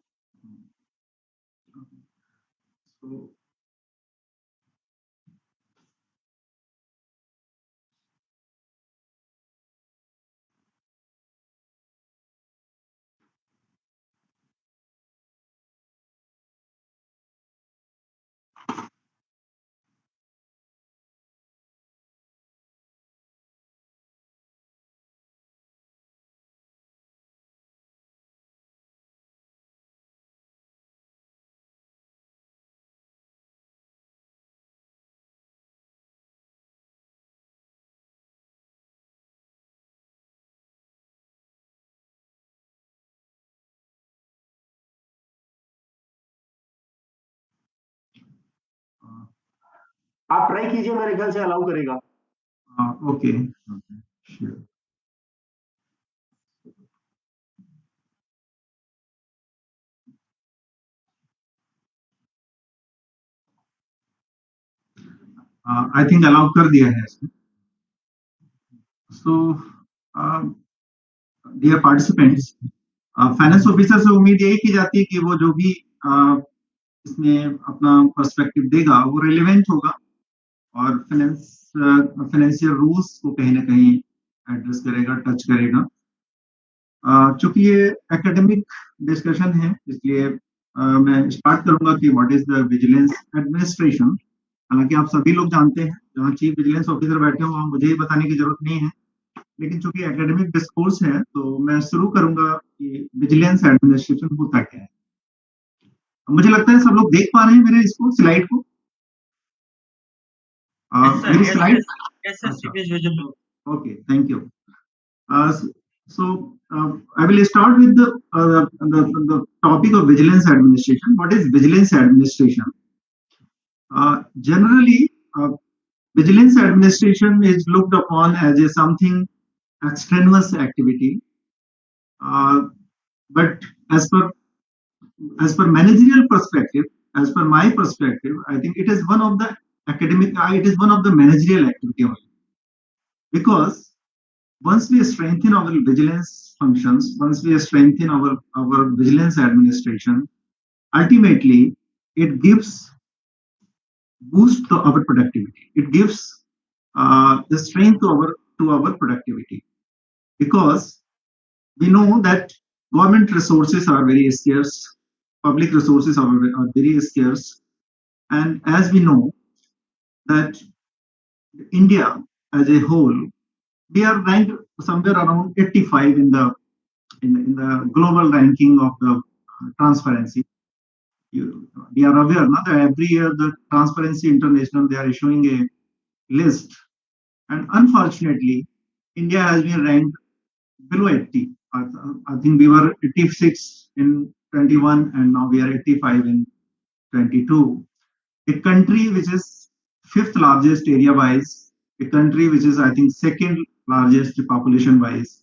आप ट्राई कीजिए, मेरे ख्याल से अलाउ करेगा। Okay, sure. I think allow कर दिया है इसमें। So dear participants, finance officer से उम्मीद यही की जाती है कि वो जो भी इसमें अपना पर्सपेक्टिव देगा वो रिलेवेंट होगा और फाइनेंशियल रूल्स को कहीं ना कहीं एड्रेस करेगा, टच करेगा। चूंकि ये एकेडमिक डिस्कशन है, इसलिए मैं स्टार्ट करूंगा कि what is the vigilance administration. हालांकि आप सभी लोग जानते हैं, जहाँ चीफ विजिलेंस ऑफिसर बैठे हो वहाँ मुझे ही बताने की जरूरत नहीं है, लेकिन चूंकि एकेडमिक डिस्कोर्स है तो मैं शुरू करूंगा कि विजिलेंस एडमिनिस्ट्रेशन होता क्या है। मुझे लगता है सब लोग देख पा रहे हैं मेरे इसको, स्लाइड को। मेरी slide, okay, thank you. So I will start with the topic of vigilance administration. What is vigilance administration? Generally, vigilance administration is looked upon as a something extraneous activity, but as per managerial perspective, as per my perspective, I think it is one of the it is one of the managerial activity only, because once we strengthen our vigilance functions, once we strengthen our vigilance administration, ultimately it gives boost to our productivity. It gives the strength to our productivity, because we know that government resources are very scarce, public resources are very scarce, and as we know that India as a whole, we are ranked somewhere around 85 in the global ranking of the transparency. We are aware now that every year the Transparency International, they are issuing a list, and unfortunately India has been ranked below 80. I think we were 86 in 21 and now we are 85 in 22. A country which is fifth largest area wise, a country which is I think second largest population wise,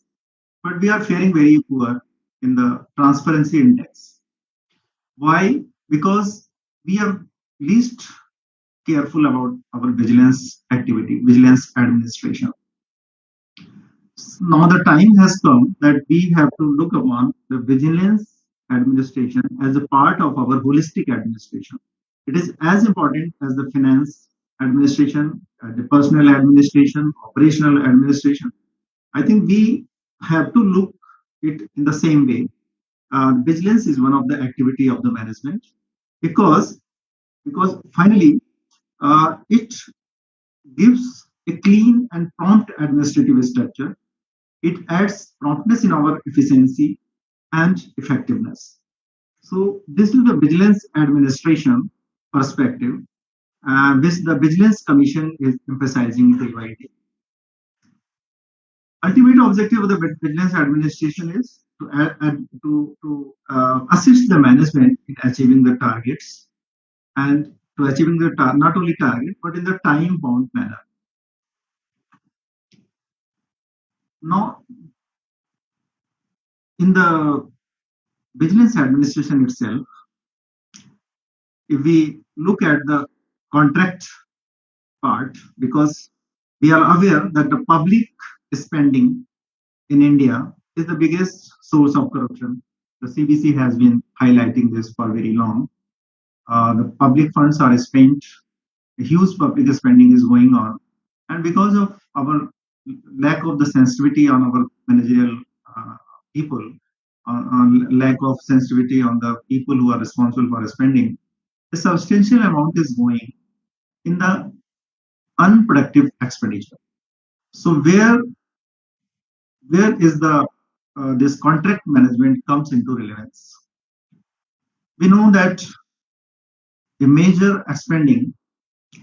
but we are faring very poor in the transparency index. Why? Because we are least careful about our vigilance activity, vigilance administration. Now the time has come that we have to look upon the vigilance administration as a part of our holistic administration. It is as important as the finance administration, the personnel administration, operational administration. I think we have to look it in the same way. Vigilance is one of the activity of the management, because finally it gives a clean and prompt administrative structure. It adds promptness in our efficiency and effectiveness. So this is the vigilance administration perspective, which the Vigilance Commission is emphasizing day by day. Ultimate objective of the vigilance administration is to assist the management in achieving the targets, and to achieving the not only target but in the time bound manner. Now, in the vigilance administration itself, if we look at the contract part, because we are aware that the public spending in India is the biggest source of corruption. The CBC has been highlighting this for very long. The public funds are spent, huge public spending is going on, and because of our lack of the sensitivity on our managerial people, on lack of sensitivity on the people who are responsible for spending, a substantial amount is going in the unproductive expenditure. So where is the this contract management comes into relevance? We know that a major spending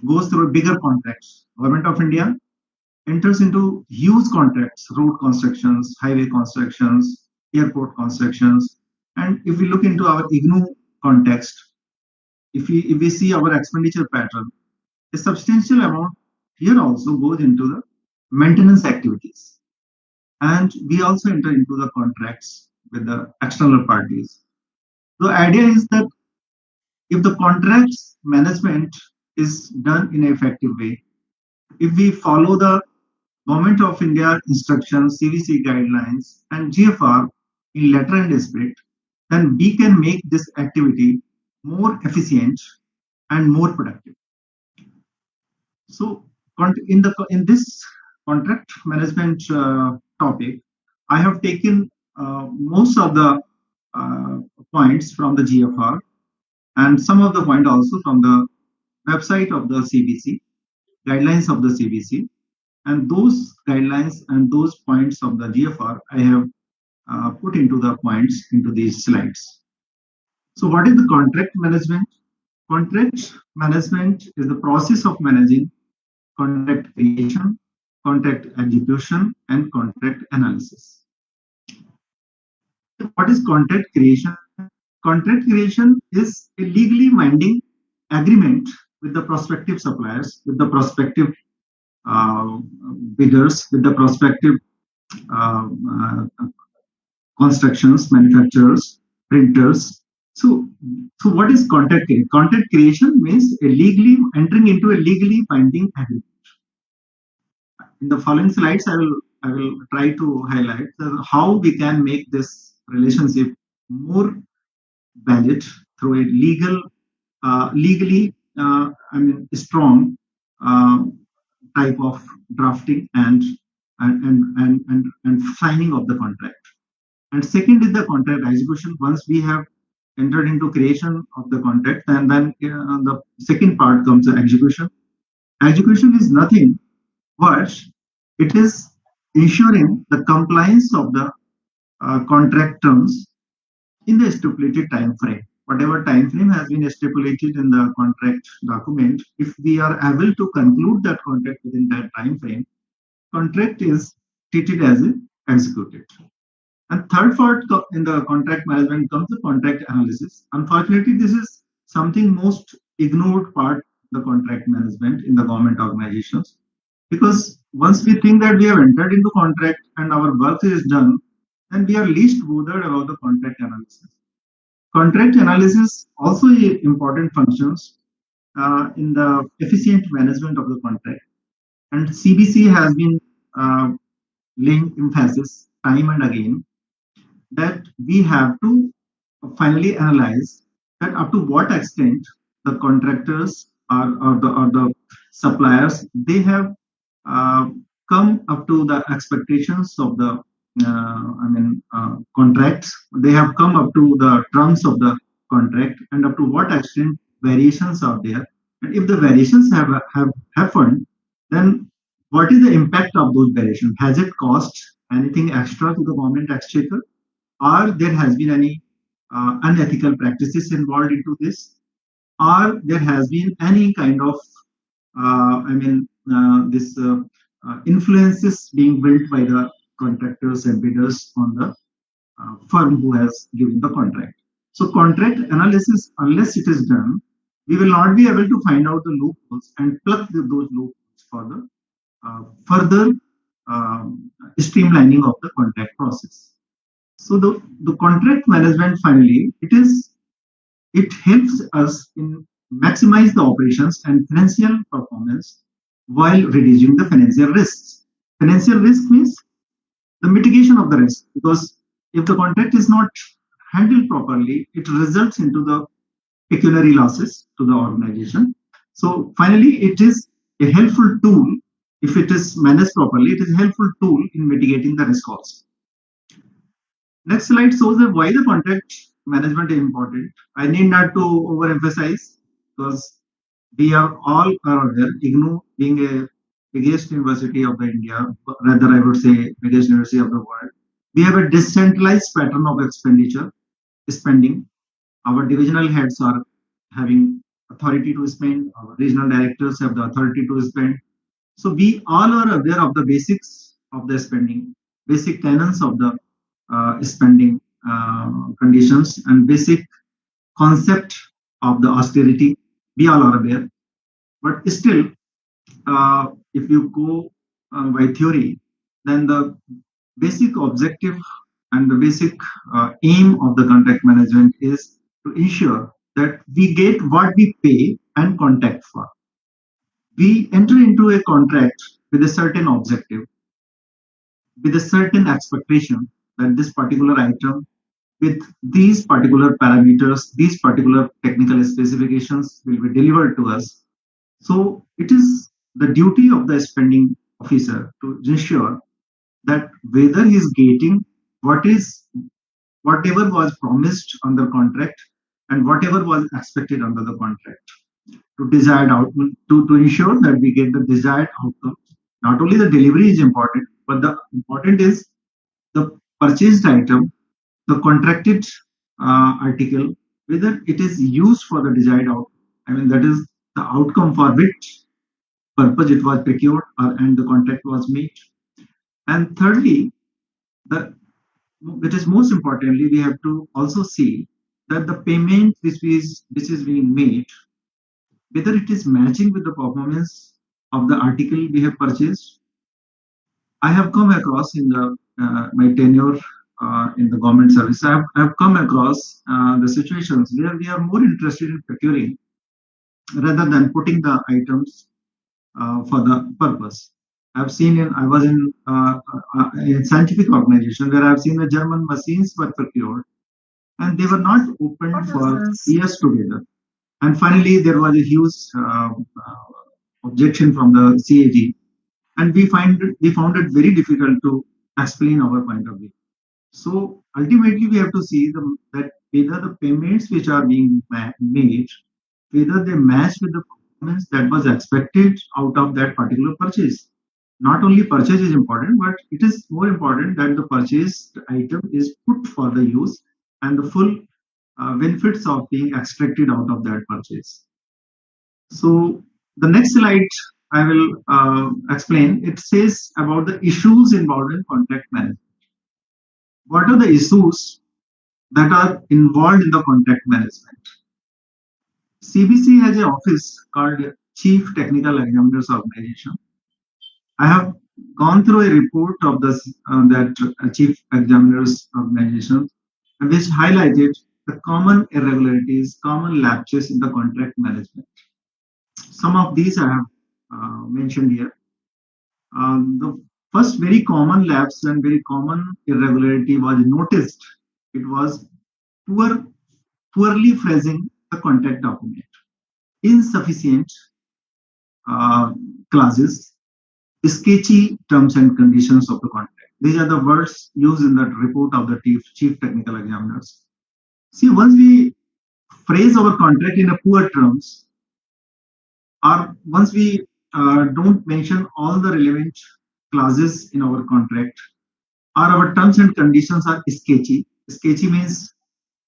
goes through bigger contracts. Government of India enters into huge contracts, road constructions, highway constructions, airport constructions. And if we look into our IGNOU context, if we see our expenditure pattern, a substantial amount here also goes into the maintenance activities. And we also enter into the contracts with the external parties. The idea is that if the contracts management is done in an effective way, if we follow the Government of India instructions, CVC guidelines, and GFR in letter and spirit, then we can make this activity more efficient and more productive. So, in this contract management topic, I have taken most of the points from the GFR and some of the point also from the website of the CBC, guidelines of the CBC, and those guidelines and those points of the GFR I have put into the points into these slides. So what is the contract management? Contract management is the process of managing contract creation, contract execution, and contract analysis. What is contract creation? Contract creation is a legally binding agreement with the prospective suppliers, with the prospective bidders, with the prospective uh, uh, constructions, manufacturers, printers. So what is contract creation? Contract creation means entering into a legally binding agreement. In the following slides, I will try to highlight how we can make this relationship more valid through a legally strong type of drafting and signing of the contract. And second is the contract execution. Once we have entered into creation of the contract, and then the second part comes the execution. Execution is nothing but it is ensuring the compliance of the contract terms in the stipulated time frame. Whatever time frame has been stipulated in the contract document, if we are able to conclude that contract within that time frame, contract is treated as executed. And third part in the contract management comes the contract analysis. Unfortunately, this is something most ignored part of the contract management in the government organizations. Because once we think that we have entered into contract and our work is done, then we are least bothered about the contract analysis. Contract analysis also important functions in the efficient management of the contract. And CBC has been laying emphasis time and again that we have to finally analyze that up to what extent the contractors or the suppliers they have come up to the expectations of the contracts. They have come up to the terms of the contract, and up to what extent variations are there. And if the variations have happened, then what is the impact of those variations? Has it cost anything extra to the government exchequer, or there has been any unethical practices involved into this, or there has been any kind of influences being built by the contractors and bidders on the firm who has given the contract. So contract analysis, unless it is done, we will not be able to find out the loopholes and plug those loopholes for the further streamlining of the contract process. So the contract management finally, it helps us in maximize the operations and financial performance while reducing the financial risks. Financial risk means the mitigation of the risk, because if the contract is not handled properly, it results into the pecuniary losses to the organization. So finally, it is a helpful tool. If it is managed properly, it is a helpful tool in mitigating the risk also. Next slide shows that why the contract management is important. I need not to overemphasize, because we are all aware, IGNOU being a biggest university of the India, rather I would say biggest university of the world, we have a decentralized pattern of spending. Our divisional heads are having authority to spend, our regional directors have the authority to spend. So we all are aware of the basics of the spending, basic tenets of the spending conditions, and basic concept of the austerity. We all are aware. But still, if you go by theory, then the basic objective and the basic aim of the contract management is to ensure that we get what we pay and contract for. We enter into a contract with a certain objective, with a certain expectation that this particular item with these particular parameters, these particular technical specifications will be delivered to us. So it is the duty of the spending officer to ensure that whether he is getting whatever was promised on the contract and whatever was expected under the contract to desired outcome, to ensure that we get the desired outcome. Not only the delivery is important, but the important is the purchased item, the contracted article, whether it is used for the desired outcome. I mean, that is the outcome for which purpose it was procured and the contract was made. And thirdly, which is most importantly, we have to also see that the payment which is being made, whether it is matching with the performance of the article we have purchased. I have come across in my tenure in the government service, I have come across the situations where we are more interested in procuring rather than putting the items for the purpose. I was in a scientific organization where I've seen the German machines were procured and they were not opened for years together. And finally, there was a huge objection from the CAG, and we found it very difficult to explain our point of view. So ultimately, we have to see that whether the payments which are being made, whether they match with the performance that was expected out of that particular purchase. Not only purchase is important, but it is more important that the purchased item is put for the use and the full benefits of being extracted out of that purchase. So the next slide I will explain. It says about the issues involved in contract management. What are the issues that are involved in the contract management? CBC has an office called Chief Technical Examiners Organization. I have gone through a report of that Chief Examiners Organization, which highlighted the common irregularities, common lapses in the contract management. Some of these I have mentioned here. The first very common lapse and very common irregularity was noticed. It was poorly phrasing the contract document, insufficient clauses, sketchy terms and conditions of the contract. These are the words used in the report of the chief technical examiners. See, once we phrase our contract in a poor terms, or once we don't mention all the relevant clauses in our contract, or our terms and conditions are sketchy. Sketchy means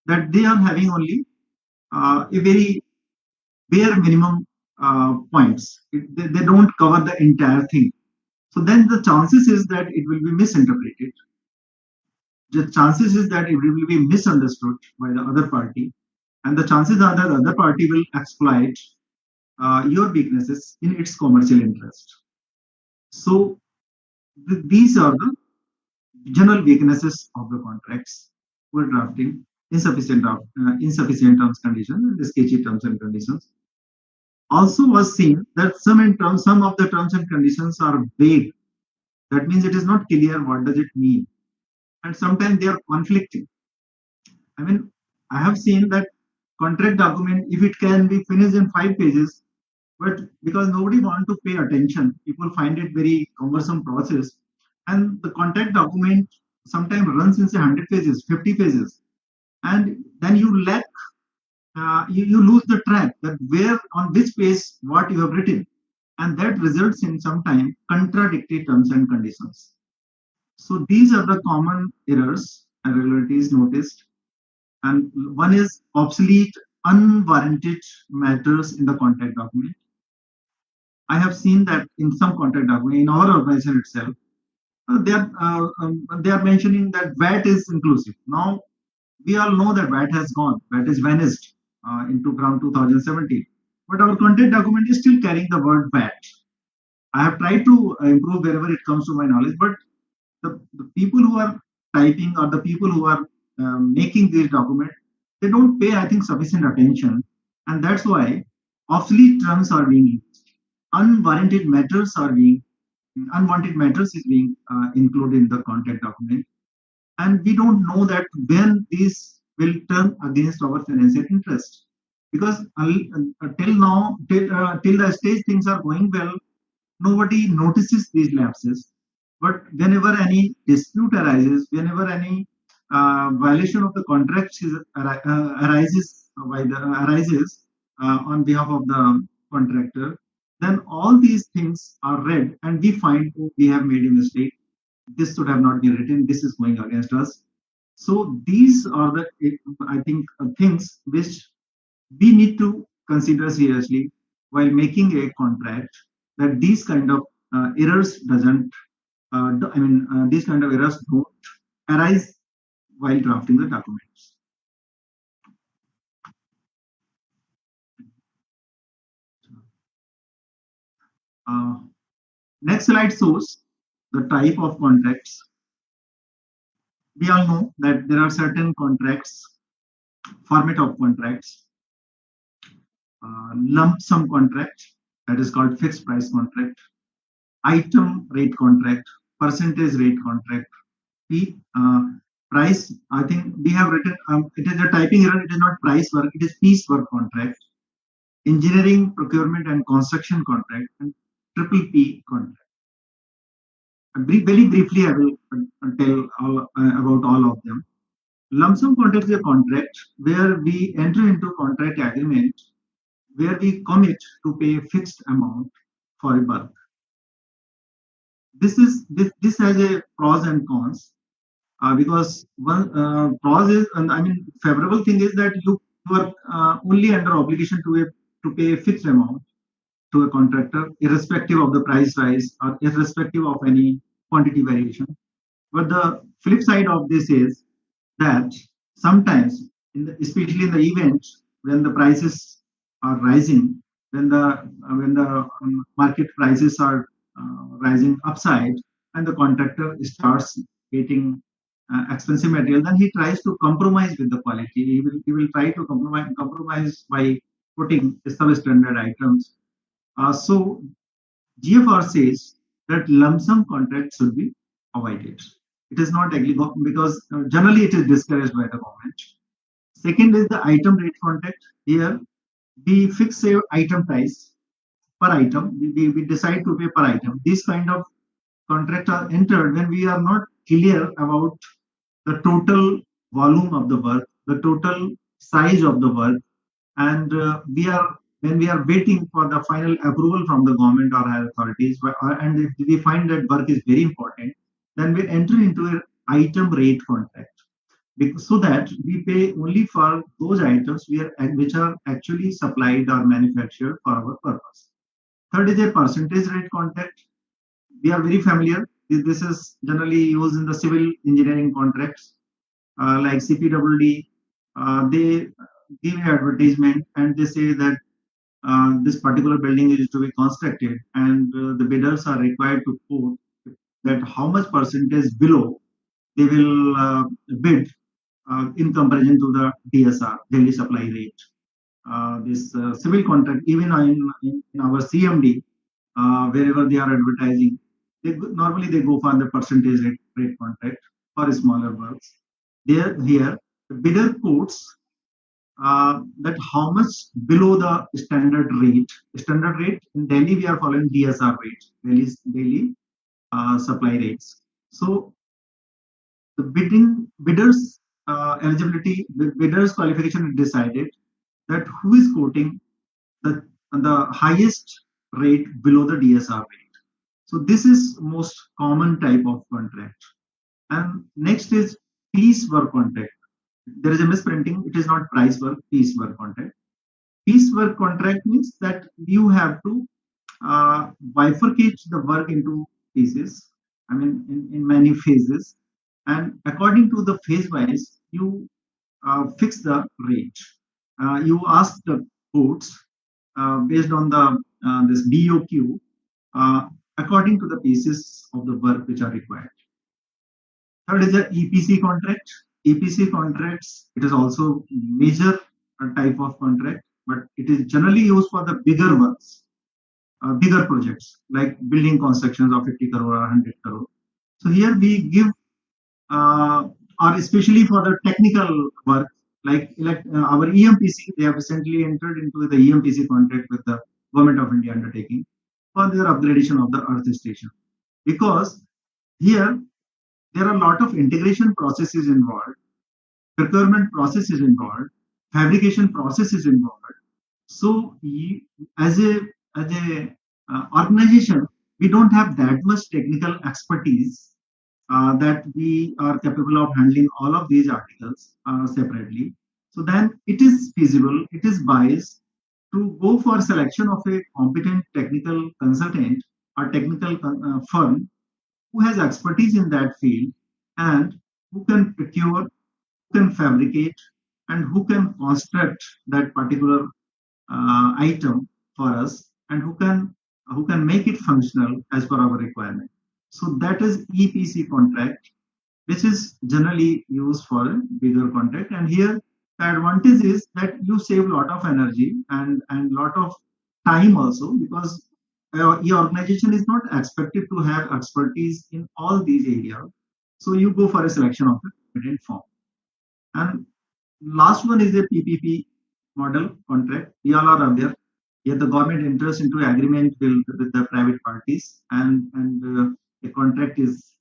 that they are having only a very bare minimum points. They don't cover the entire thing. So then the chances is that it will be misinterpreted. The chances is that it will be misunderstood by the other party, and the chances are that the other party will exploit your weaknesses in its commercial interest. So these are the general weaknesses of the contracts for drafting: insufficient terms conditions and sketchy terms and conditions. Also was seen that some of the terms and conditions are vague. That means it is not clear what does it mean, and sometimes they are conflicting. I mean, I have seen that contract document, if it can be finished in 5 pages, but because nobody want to pay attention, people find it very cumbersome process, and the contract document sometimes runs in say 100 pages, 50 pages, and then you lack, you lose the track that where on which page what you have written, and that results in sometimes contradictory terms and conditions. So these are the common errors and irregularities noticed. And one is obsolete, unwarranted matters in the contract document. I have seen that in some contract document in our organization itself, they are mentioning that VAT is inclusive. Now we all know that VAT has gone, VAT is vanished into around 2017. but our contact document is still carrying the word VAT. I have tried to improve wherever it comes to my knowledge, but the people who are typing or the people who are making these documents, they don't pay, I think, sufficient attention, and that's why obsolete terms are being used. Unwarranted matters are being Unwanted matters is being included in the contact document, and we don't know that when this will turn against our financial interest, because till now, till the stage things are going well, nobody notices these lapses. But whenever any dispute arises, whenever any violation of the contracts arises on behalf of the contractor, then all these things are read, and we find, oh, we have made a mistake. This should have not been written. This is going against us. So these are the, I think, things which we need to consider seriously while making a contract, that these kind of errors doesn't these kind of errors don't arise while drafting the documents. Next slide shows the type of contracts. We all know that there are certain contracts, format of contracts. Lump sum contract, that is called fixed price contract, item rate contract, percentage rate contract, price. I think we have written, it is a typing error, it is not price work, it is piece work contract, engineering, procurement and construction contract, and triple P contract. Very briefly, I will tell about all of them. Lump sum contract is a contract where we enter into contract agreement where we commit to pay a fixed amount for a work. This has a pros and cons, because one pros is, and I mean, favorable thing is that you are only under obligation to pay a fixed amount to a contractor, irrespective of the price rise or irrespective of any quantity variation. But the flip side of this is that sometimes, especially in the event when the prices are rising, when the market prices are rising upside, and the contractor starts getting expensive material, then he tries to compromise with the quality. He will try to compromise by putting substandard items. So GFR says that lump sum contract should be avoided. It is not applicable because generally it is discouraged by the government. Second is the item rate contract. Here we fix a item price per item. We decide to pay per item. These kind of contracts are entered when we are not clear about the total volume of the work, the total size of the work, and when we are waiting for the final approval from the government or higher authorities, and if we find that work is very important, then we enter into an item rate contract, so that we pay only for those items which are actually supplied or manufactured for our purpose. Third is a percentage rate contract. We are very familiar. This is generally used in the civil engineering contracts, like CPWD. They give an advertisement and they say that this particular building is to be constructed, and the bidders are required to quote that how much percentage below they will bid in comparison to the DSR, daily supply rate. This civil contract, even in our CMD, wherever they are advertising, normally they go for the percentage rate contract for smaller works. Here, the bidder quotes that how much below the standard rate. Standard rate in Delhi, we are following DSR rate, daily supply rates. So the bidders eligibility, bidders qualification is decided that who is quoting the highest rate below the DSR rate. So this is most common type of contract. And next is piece work contract. There is a misprinting. It is not price work, piece work contract. Piece work contract means that you have to bifurcate the work into pieces, I mean, in many phases. And according to the phase wise, you fix the rate. You ask the quotes based on the this BOQ according to the pieces of the work which are required. Third is the EPC contract. EPC contracts, it is also major type of contract, but it is generally used for the bigger works, bigger projects like building constructions of 50 crore or 100 crore. So here we give, or especially for the technical work, like our EMPC, they have recently entered into the EMPC contract with the Government of India undertaking for their upgradation of the Earth station. Because here there are a lot of integration processes involved, procurement processes involved, fabrication processes involved. So as a organization, we don't have that much technical expertise that we are capable of handling all of these articles separately. So then it is feasible, it is wise to go for selection of a competent technical consultant or technical firm who has expertise in that field and who can procure, who can fabricate, and who can construct that particular item for us, and who can make it functional as per our requirement. So that is EPC contract, which is generally used for a bigger contract. And here the advantage is that you save a lot of energy and lot of time also, because your organization is not expected to have expertise in all these areas. So you go for a selection of the competent firm. And last one is a PPP model contract. We all are aware. Here the government enters into agreement with the private parties, and a contract is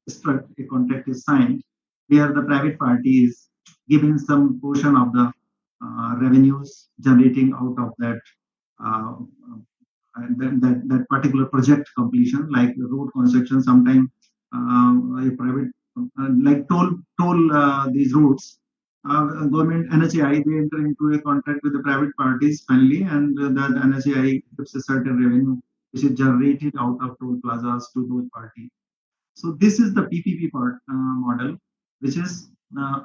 struck, a contract is signed, where the private party is given some portion of the revenues generating out of that that particular project completion, like the road construction. Sometimes a private like toll these routes. Government NHAI, they enter into a contract with the private parties finally, and that NHAI gives a certain revenue which is generated out of toll plazas to those parties. So this is the PPP model, which is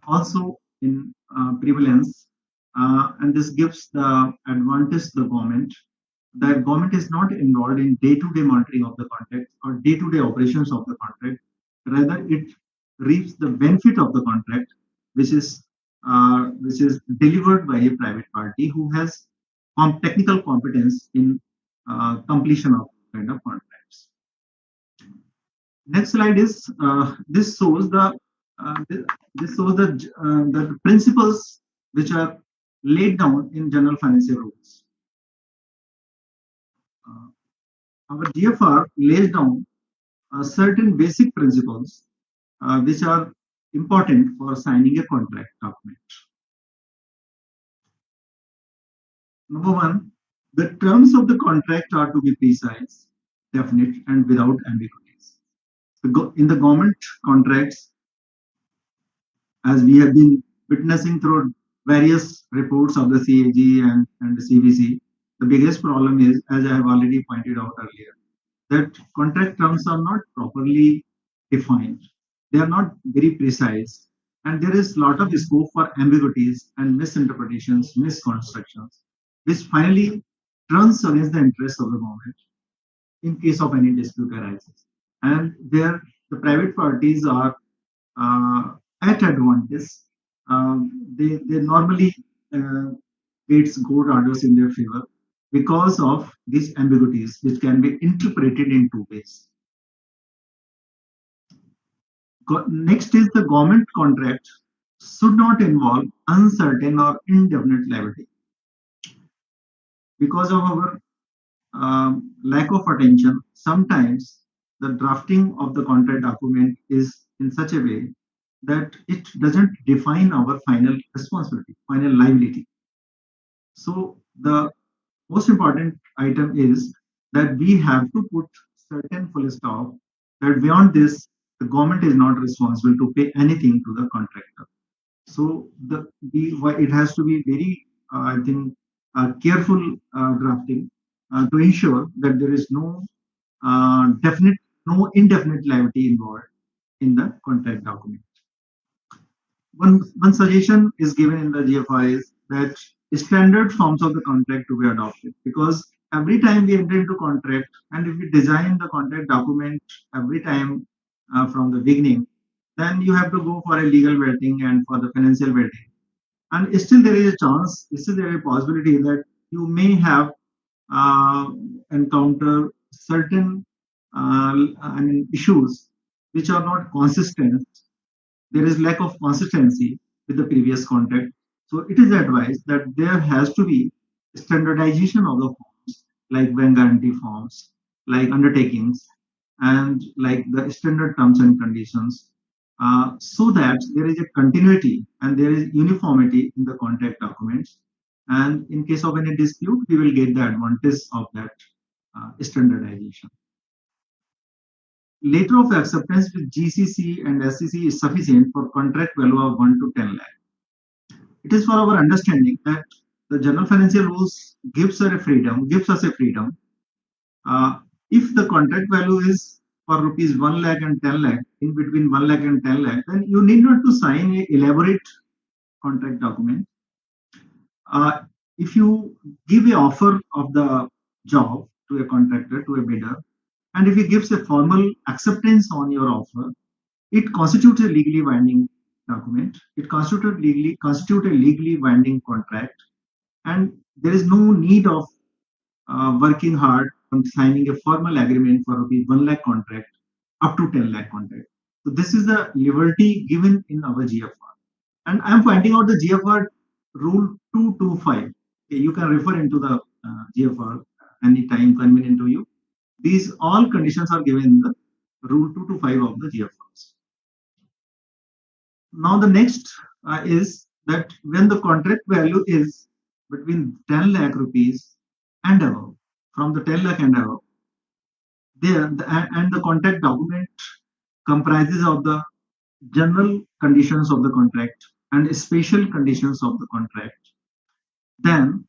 also in prevalence, and this gives the advantage to the government. The government is not involved in day-to-day monitoring of the contract or day-to-day operations of the contract. Rather, it reaps the benefit of the contract, which is delivered by a private party who has technical competence in completion of kind of contracts. Next slide is this shows the the principles which are laid down in general financial rules. Our GFR lays down certain basic principles which are important for signing a contract document. Number one, the terms of the contract are to be precise, definite, and without ambiguities. In the government contracts, as we have been witnessing through various reports of the CAG and the CBC, the biggest problem is, as I have already pointed out earlier, that contract terms are not properly defined. They are not very precise, and there is a lot of scope for ambiguities and misinterpretations, misconstructions, which finally turns against the interests of the government in case of any dispute arises. And where the private parties are at advantage, they normally gets court orders in their favor because of these ambiguities, which can be interpreted in two ways. Next is the government contract should not involve uncertain or indefinite liability. Because of our lack of attention, sometimes the drafting of the contract document is in such a way that it doesn't define our final responsibility, final liability. So the most important item is that we have to put certain full stop that beyond this, the government is not responsible to pay anything to the contractor. So it has to be very, I think, careful drafting to ensure that there is no indefinite liability involved in the contract document. One suggestion is given in the GFI is that standard forms of the contract to be adopted, because every time we enter into contract, and if we design the contract document every time from the beginning, then you have to go for a legal vetting and for the financial vetting, and still there is a chance, still there is a possibility that you may have uh, encounter certain issues which are not consistent. There is lack of consistency with the previous contract. So it is advised that there has to be standardization of the forms, like bank guarantee forms, like undertakings, and like the standard terms and conditions, so that there is a continuity and there is uniformity in the contract documents. And in case of any dispute, we will get the advantage of that standardization. Letter of acceptance with GCC and SCC is sufficient for contract value of 1 to 10 lakh. It is for our understanding that the general financial rules gives us a freedom. If the contract value is for rupees 1 lakh and 10 lakh, in between 1 lakh and 10 lakh, then you need not to sign a elaborate contract document. If you give a offer of the job to a contractor, to a bidder, and if he gives a formal acceptance on your offer, it constitutes a legally binding document. It constitutes a legally binding contract, and there is no need of working hard on signing a formal agreement for rupees 1 lakh contract up to 10 lakh contract. So this is the liberty given in our GFR, and I am pointing out the GFR rule 225. Okay, you can refer into the GFR anytime convenient to you. These all conditions are given in the rule 225 of the GFRs. Now the next is that when the contract value is between 10 lakh rupees and above, from the 10 lakh and above, and the contract document comprises of the general conditions of the contract and special conditions of the contract, then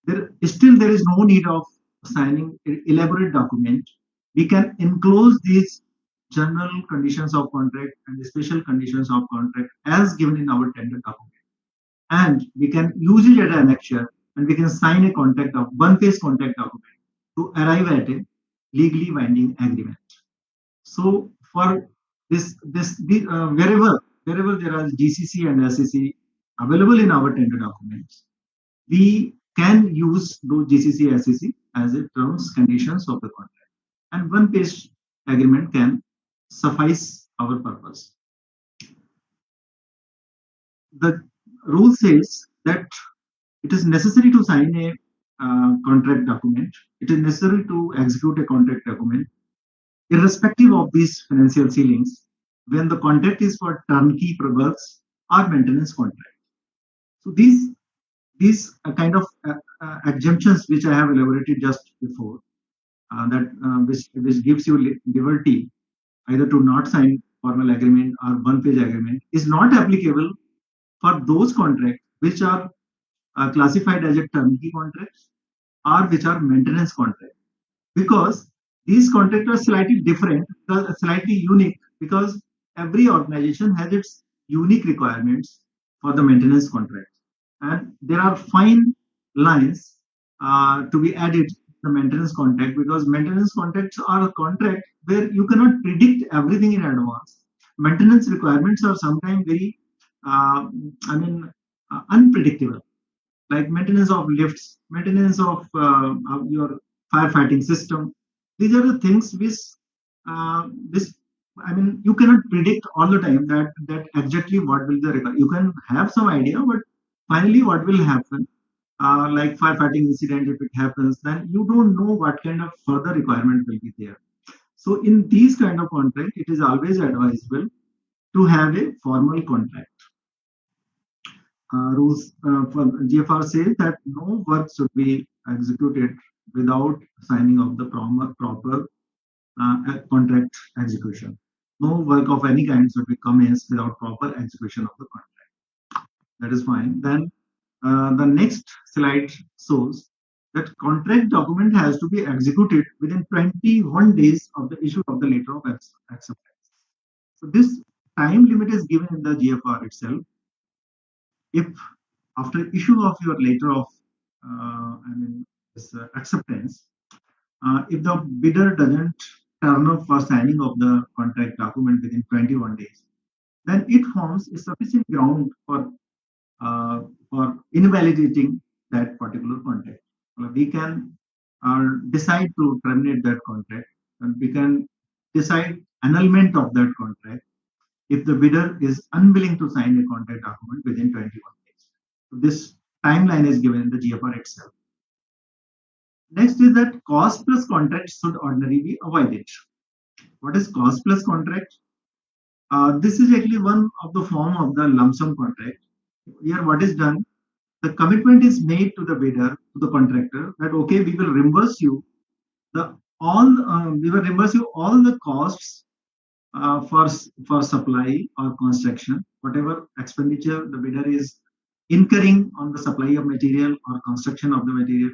there is no need of signing an elaborate document. We can enclose these general conditions of contract and the special conditions of contract as given in our tender document, and we can use it as an annexure, and we can sign a one-page contract document to arrive at a legally binding agreement. So for wherever there are GCC and SCC available in our tender documents, we can use those GCC SCC as a terms conditions of the contract, and one page agreement can suffice our purpose. The rule says that it is necessary to sign a contract document. It is necessary to execute a contract document irrespective of these financial ceilings when the contract is for turnkey works or maintenance contract. So these kind of exemptions which I have elaborated just before, which gives you liberty either to not sign formal agreement or one-page agreement, is not applicable for those contracts which are classified as a turnkey contracts or which are maintenance contracts, because these contracts are slightly different, slightly unique, because every organization has its unique requirements for the maintenance contract, and there are fine lines to be added to the maintenance contract, because maintenance contracts are a contract where you cannot predict everything in advance. Maintenance requirements are sometimes very unpredictable, like maintenance of lifts, maintenance of your firefighting system. These are the things which you cannot predict all the time that exactly what will the require. You can have some idea, but finally what will happen, like firefighting incident, if it happens, then you don't know what kind of further requirement will be there. So in these kind of contract, it is always advisable to have a formal contract. Rules for GFR says that no work should be executed without signing of the proper contract execution. No work of any kind should be commenced without proper execution of the contract. That is fine. Then the next slide shows that contract document has to be executed within 21 days of the issue of the letter of acceptance. So this time limit is given in the GFR itself. If after issue of your letter of acceptance, if the bidder doesn't turn up for signing of the contract document within 21 days, then it forms a sufficient ground uh, for invalidating that particular contract. We can decide to terminate that contract, and we can decide annulment of that contract if the bidder is unwilling to sign a contract document within 21 days. So this timeline is given in the GFR itself. Next is that cost plus contract should ordinarily be avoided. What is cost plus contract? This is actually one of the form of the lump sum contract. Here, what is done? The commitment is made to the bidder, to the contractor, that okay, we will reimburse you all the costs for supply or construction, whatever expenditure the bidder is incurring on the supply of material or construction of the material.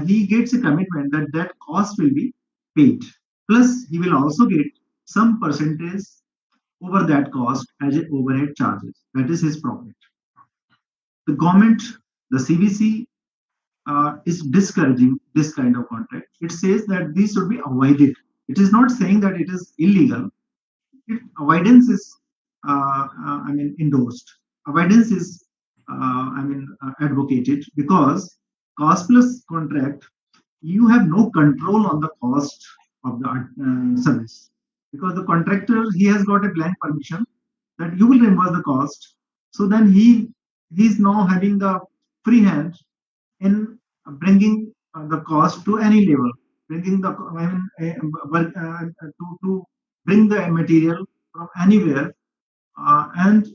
He gets a commitment that that cost will be paid. Plus, he will also get some percentage over that cost as a overhead charges. That is his profit. The government, the CBC, is discouraging this kind of contract. It says that these should be avoided. It is not saying that it is illegal. Avoidance is, endorsed. Avoidance is, advocated, because cost plus contract, you have no control on the cost of the service, because the contractor, he has got a blank permission that you will reimburse the cost. So then he's now having the free hand in bringing the cost to any level, bringing the to bring the material from anywhere, and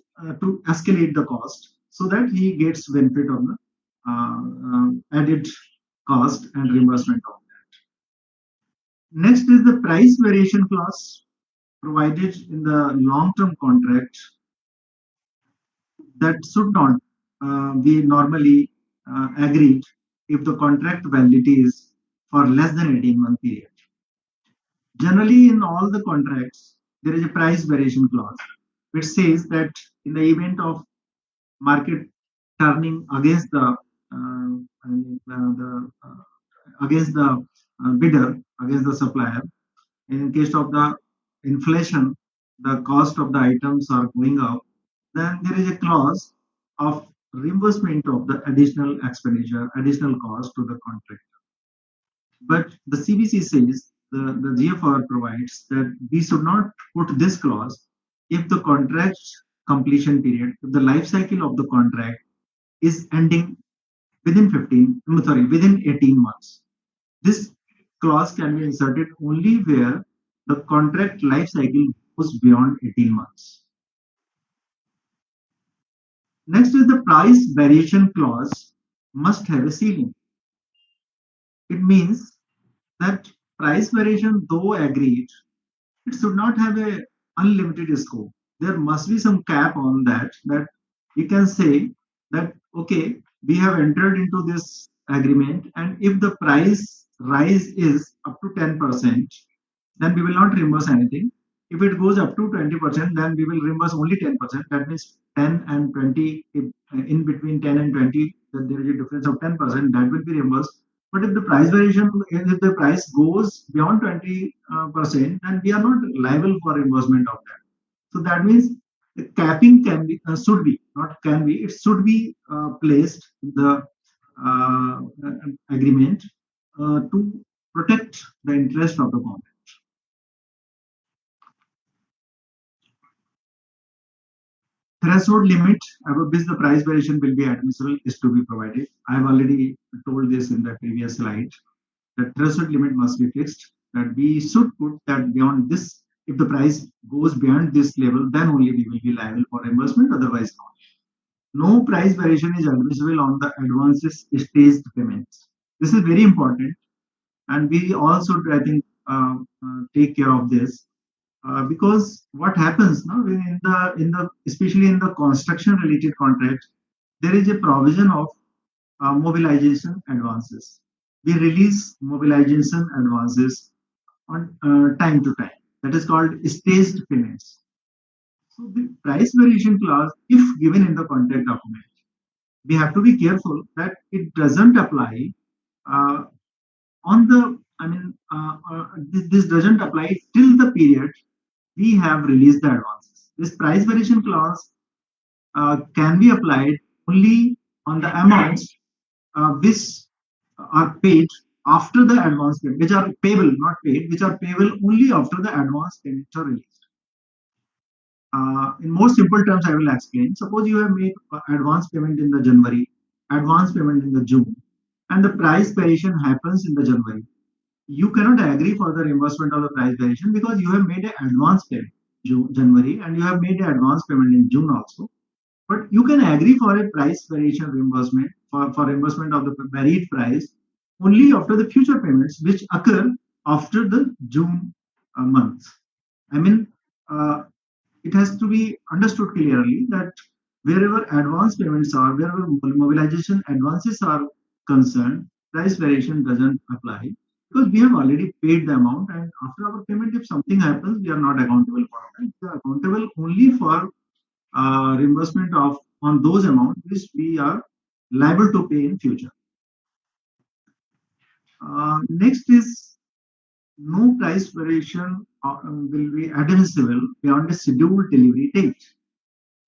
to escalate the cost so that he gets benefit of the added cost and reimbursement of that. Next is the price variation clause provided in the long-term contract that should not be normally agreed if the contract validity is for less than 18-month period. Generally, in all the contracts, there is a price variation clause which says that in the event of market turning against the bidder, against the supplier, in case of the inflation, the cost of the items are going up, then there is a clause of reimbursement of the additional expenditure, additional cost to the contractor. But the CBC says, the GFR provides that we should not put this clause if the contract completion period, if the life cycle of the contract is ending within 18 months. This clause can be inserted only where the contract life cycle goes beyond 18 months. Next is the price variation clause must have a ceiling. It means that price variation, though agreed, it should not have a unlimited scope. There must be some cap on that we can say that, okay, we have entered into this agreement, and if the price rise is up to 10%, then we will not reimburse anything. If it goes up to 20%, then we will reimburse only 10%. That means 10 and 20, if in between 10 and 20, then there is a difference of 10%, that will be reimbursed. But if the price variation, if the price goes beyond 20%, then we are not liable for reimbursement of that. So that means the capping can be, should be, not can be, it should be placed in the agreement to protect the interest of the government. Threshold limit above which the price variation will be admissible is to be provided. I have already told this in the previous slide. The threshold limit must be fixed, that we should put that beyond this, if the price goes beyond this level, then only we will be liable for reimbursement, otherwise not. No price variation is admissible on the advances staged payments. This is very important, and we also, I think, take care of this. Because what happens now in the especially in the construction related contract, there is a provision of mobilization advances. We release mobilization advances on time to time. That is called staged payments. So the price variation clause, if given in the contract document, we have to be careful that it doesn't apply on the, this doesn't apply till the period we have released the advances. This price variation clause can be applied only on the amounts which are paid after the advance payment, which are payable, not paid, which are payable only after the advance payments are released. In more simple terms, I will explain. Suppose you have made advance payment in the January, advance payment in the June, and the price variation happens in the January. You cannot agree for the reimbursement of the price variation because you have made an advance payment January and you have made an advance payment in June also. But you can agree for a price variation reimbursement for reimbursement of the varied price only after the future payments which occur after the June month. I mean, it has to be understood clearly that wherever advance payments are, wherever mobilization advances are concerned, price variation doesn't apply because we have already paid the amount, and after our payment, if something happens, we are not accountable for it. We are accountable only for reimbursement of on those amounts which we are liable to pay in future. Next is no price variation will be admissible beyond a scheduled delivery date.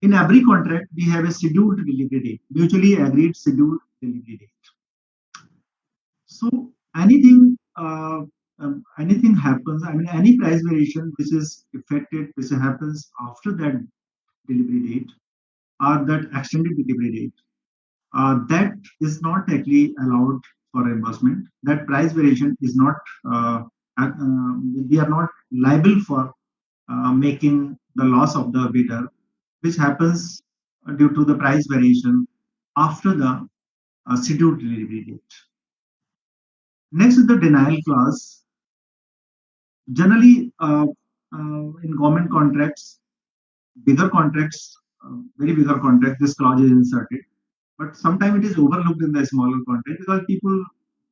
In every contract, we have a scheduled delivery date, mutually agreed scheduled delivery date. So anything happens, I mean, any price variation which is affected, which happens after that delivery date or that extended delivery date, that is not actually allowed for reimbursement. That price variation is not, we are not liable for making the loss of the bidder, which happens due to the price variation after the scheduled delivery date. Next is the denial clause. Generally, in government contracts, bigger contracts, very bigger contracts, this clause is inserted. But sometimes it is overlooked in the smaller contract because people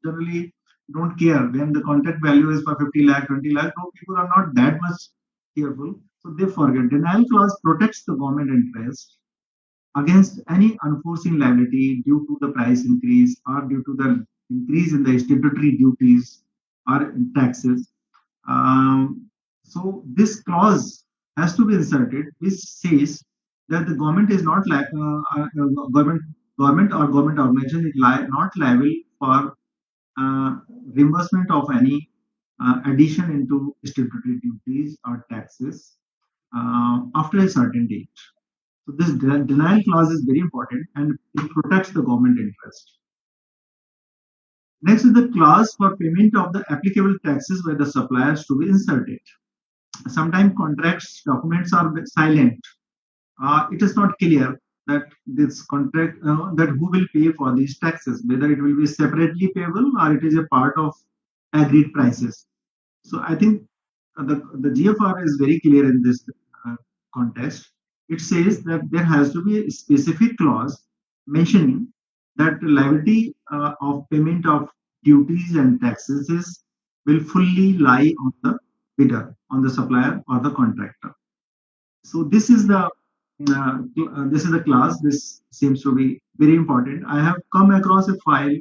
generally don't care when the contract value is for 50 lakh, 20 lakh. No, people are not that much careful, so they forget. Denial clause protects the government interest against any unforeseen liability due to the price increase or due to the increase in the statutory duties or taxes. So this clause has to be inserted, which says that the government is not like government or government organization is not liable for reimbursement of any addition into statutory duties or taxes after a certain date. So this denial clause is very important and it protects the government interest. Next is the clause for payment of the applicable taxes by the suppliers to be inserted. Sometimes contracts documents are silent. It is not clear that this contract that who will pay for these taxes, whether it will be separately payable or it is a part of agreed prices. So I think the GFR is very clear in this context. It says that there has to be a specific clause mentioning that the liability of payment of duties and taxes will fully lie on the bidder, on the supplier or the contractor. So this is the clause. This seems to be very important. I have come across a file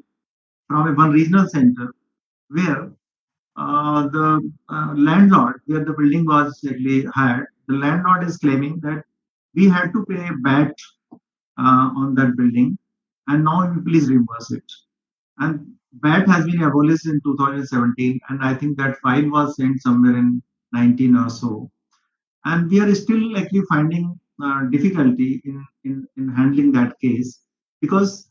from one regional center where the landlord, where the building was actually hired, the landlord is claiming that we had to pay VAT on that building, and now you please reimburse it. And VAT has been abolished in 2017, and I think that file was sent somewhere in 19 or so. And we are still actually finding difficulty in handling that case because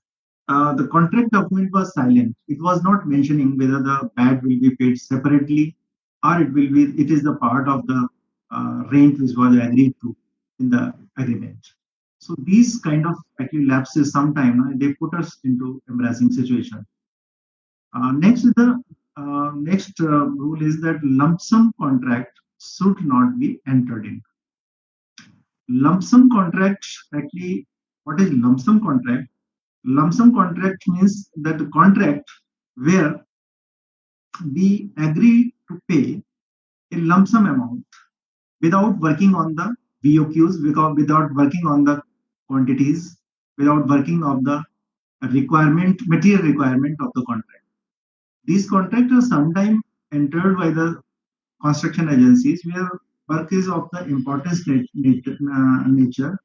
the contract document was silent. It was not mentioning whether the VAT will be paid separately or it is the part of the rent which was agreed to in the agreement. So these kind of actually lapses sometime they put us into embarrassing situation. Next is the next rule is that lump sum contract should not be entered in. Lump sum contract, actually, what is lump sum contract? Lump sum contract means that the contract where we agree to pay a lump sum amount without working on the VOQs, without working on the quantities, without working on the material requirement of the contract. These contracts are sometimes entered by the construction agencies where work is of the importance nature,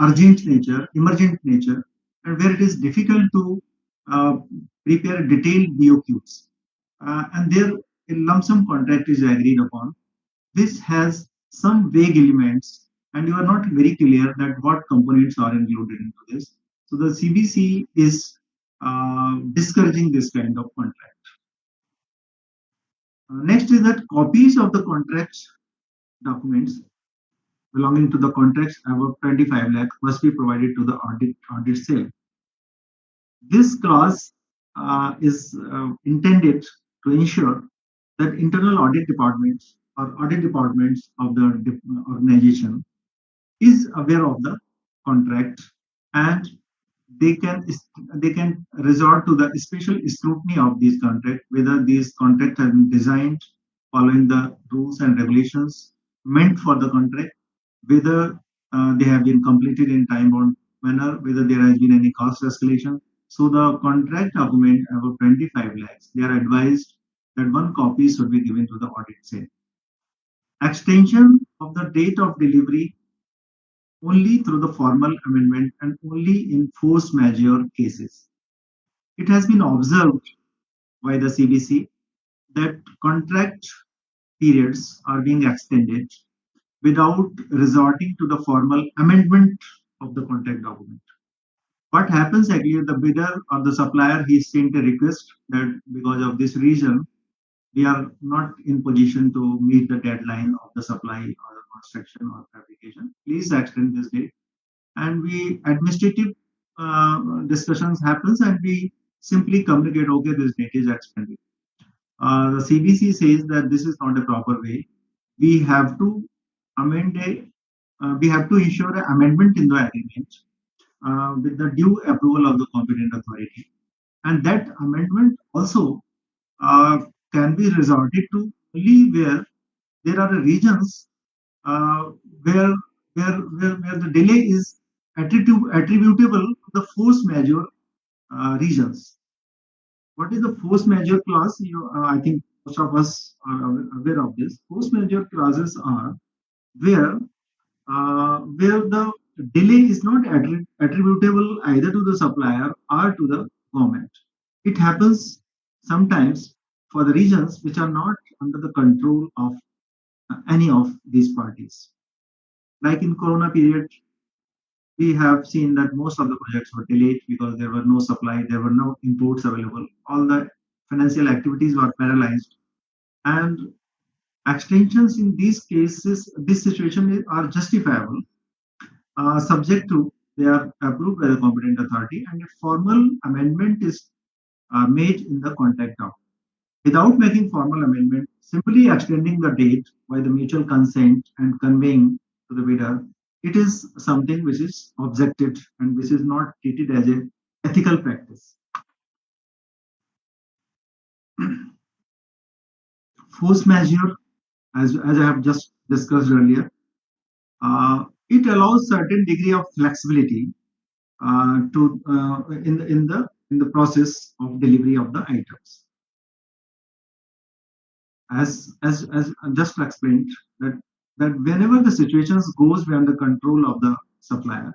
urgent nature, emergent nature, and where it is difficult to uh, prepare detailed BOQs. And there a lump sum contract is agreed upon. This has some vague elements, and you are not very clear that what components are included into this. So the CBC is discouraging this kind of contract. Next is that copies of the contracts documents belonging to the contracts above 25 lakh must be provided to the audit cell. This clause is intended to ensure that internal audit departments or audit departments of the organization is aware of the contract, and they can resort to the special scrutiny of these contracts, whether these contracts have been designed following the rules and regulations meant for the contract, whether they have been completed in time-bound manner, whether there has been any cost escalation. So the contract document above 25 lakhs, they are advised that one copy should be given to the audit cell. Extension of the date of delivery only through the formal amendment and only in force majeure cases. It has been observed by the CBC that contract periods are being extended without resorting to the formal amendment of the contract document. What happens actually, the bidder or the supplier, he sent a request that because of this reason, we are not in position to meet the deadline of the supply or the construction or fabrication. Please extend this date. And we administrative discussions happens, and we simply communicate, okay, this date is extended. The CBC says that this is not a proper way. We have to amend we have to ensure an amendment in the agreement with the due approval of the competent authority, and that amendment also can be resorted to only where there are regions uh, where, where the delay is attributable to the force majeure regions. What is the force majeure clause? I think most of us are aware of this. Force majeure clauses are where the delay is not attributable either to the supplier or to the government. It happens sometimes for the regions which are not under the control of any of these parties. Like in Corona period, we have seen that most of the projects were delayed because there were no supply, there were no imports available. All the financial activities were paralyzed, and extensions in these cases, this situation are justifiable, subject to they are approved by the competent authority, and a formal amendment is made in the contract document. Without making formal amendment, simply extending the date by the mutual consent and conveying to the bidder, it is something which is objected and which is not treated as an ethical practice. Force majeure, as I have just discussed earlier, it allows certain degree of flexibility to in the process of delivery of the items. As just explained, that whenever the situations goes beyond the control of the supplier,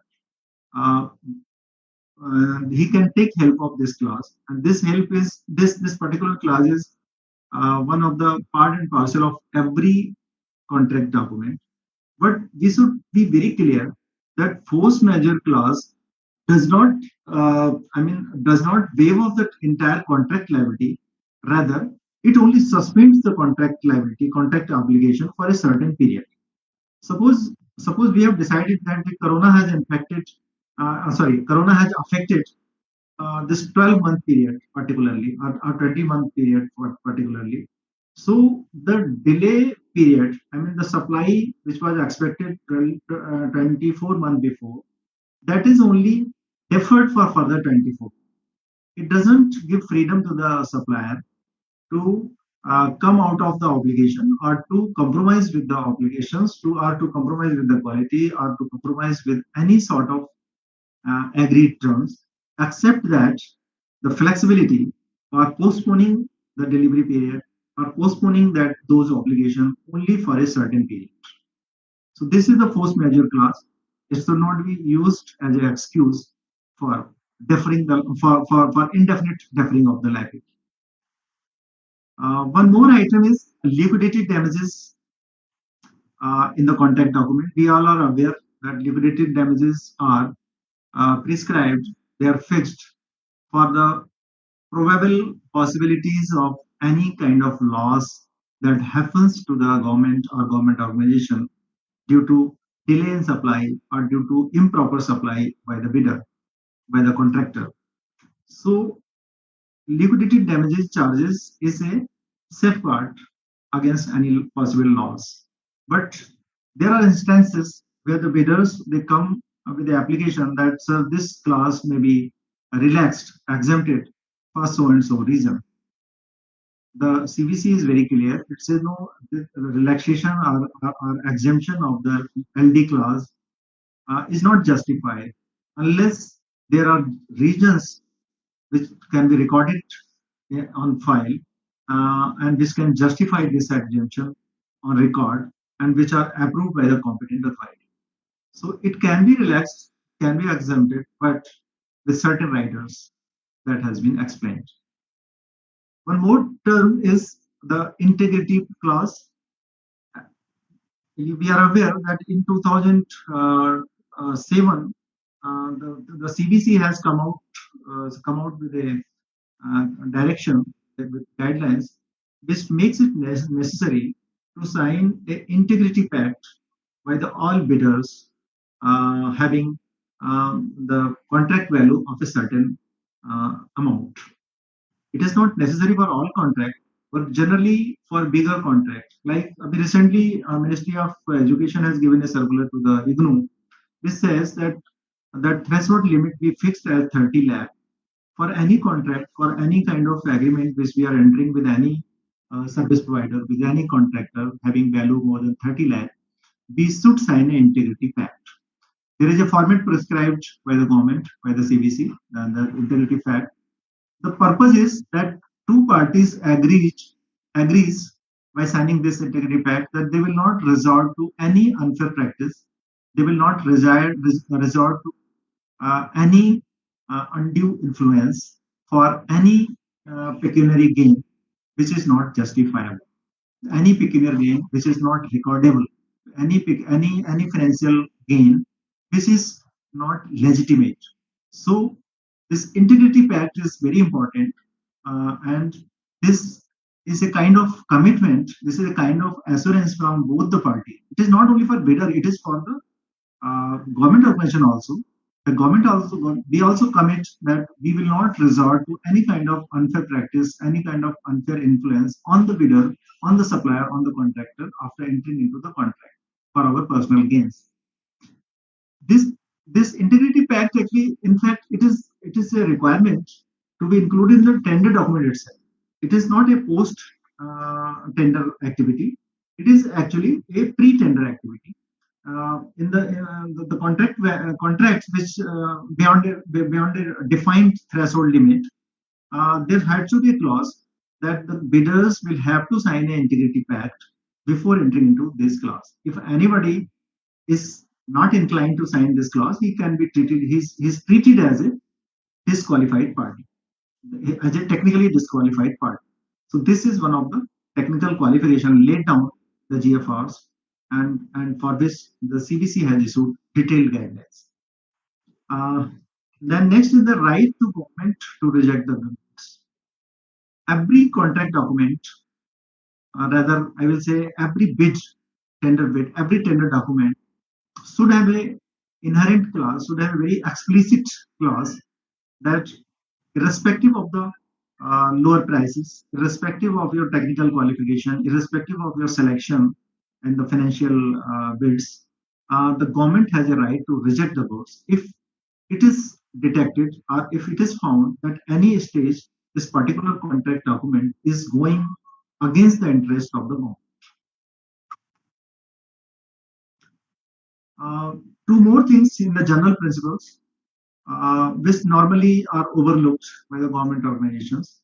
he can take help of this clause, and this help is this particular clause is one of the part and parcel of every contract document. But we should be very clear that force majeure clause does not does not waive off the entire contract liability. Rather, it only suspends the contract liability, contract obligation for a certain period. Suppose we have decided that the corona has corona has affected this 12-month period particularly, or 20-month period particularly. So the delay period, the supply which was expected 24 months before, that is only deferred for further 24. It doesn't give freedom to the supplier to come out of the obligation or to compromise with the obligations, or to compromise with the quality, or to compromise with any sort of agreed terms. accept that the flexibility or postponing the delivery period or postponing that those obligations only for a certain period. So this is the force majeure clause. It should not be used as an excuse for deferring the for indefinite deferring of the liability. One more item is liquidated damages in the contract document. We all are aware that liquidated damages are prescribed, they are fixed for the probable possibilities of any kind of loss that happens to the government or government organization due to delay in supply or due to improper supply by the bidder, by the contractor. So liquidated damages charges is a safeguard against any possible loss. But there are instances where the bidders they come with the application that this clause may be relaxed, exempted for so and so reason. The CBC is very clear. It says no relaxation or exemption of the LD clause is not justified unless there are reasons which can be recorded on file and which can justify this exemption on record and which are approved by the competent authority. So it can be relaxed, can be exempted, but with certain riders that has been explained. One more term is the integrity clause. We are aware that in 2007, the CBC has come out with a direction with guidelines which makes it necessary to sign an integrity pact by the all bidders having the contract value of a certain amount. It is not necessary for all contracts, but generally for bigger contracts. Like recently, Ministry of Education has given a circular to the IGNOU, which says that the threshold limit be fixed as 30 lakh for any contract, for any kind of agreement which we are entering with any service provider, with any contractor having value more than 30 lakh, we should sign an integrity pact. There is a format prescribed by the government, by the CBC, and the integrity pact. The purpose is that two parties agrees by signing this integrity pact that they will not resort to any unfair practice. They will not resort to any undue influence for any pecuniary gain which is not justifiable, any pecuniary gain which is not recordable, any financial gain which is not legitimate. So this integrity pact is very important, and this is a kind of commitment. This is a kind of assurance from both the parties. It is not only for bidder; it is for the government organization also. The government we also commit that we will not resort to any kind of unfair practice, any kind of unfair influence on the bidder, on the supplier, on the contractor after entering into the contract for our personal gains. This integrity pact actually, in fact, it is a requirement to be included in the tender document itself. It is not a post tender activity. It is actually a pre-tender activity. In the contracts which beyond a defined threshold limit, there had to be a clause that the bidders will have to sign an integrity pact before entering into this clause. If anybody is not inclined to sign this clause, he can be treated. He's treated as a disqualified party, as a technically disqualified party. So this is one of the technical qualification laid down the GFRs, and for this the CBC has issued detailed guidelines. Then next is the right to government to reject the agreements. Every contract document, rather I will say every tender bid, every tender document should have a inherent clause, should have a very explicit clause that irrespective of the lower prices, irrespective of your technical qualification, irrespective of your selection and the financial bids, the government has a right to reject the bids if it is detected or if it is found that any stage this particular contract document is going against the interest of the government. Two more things in the general principles. which normally are overlooked by the government organizations.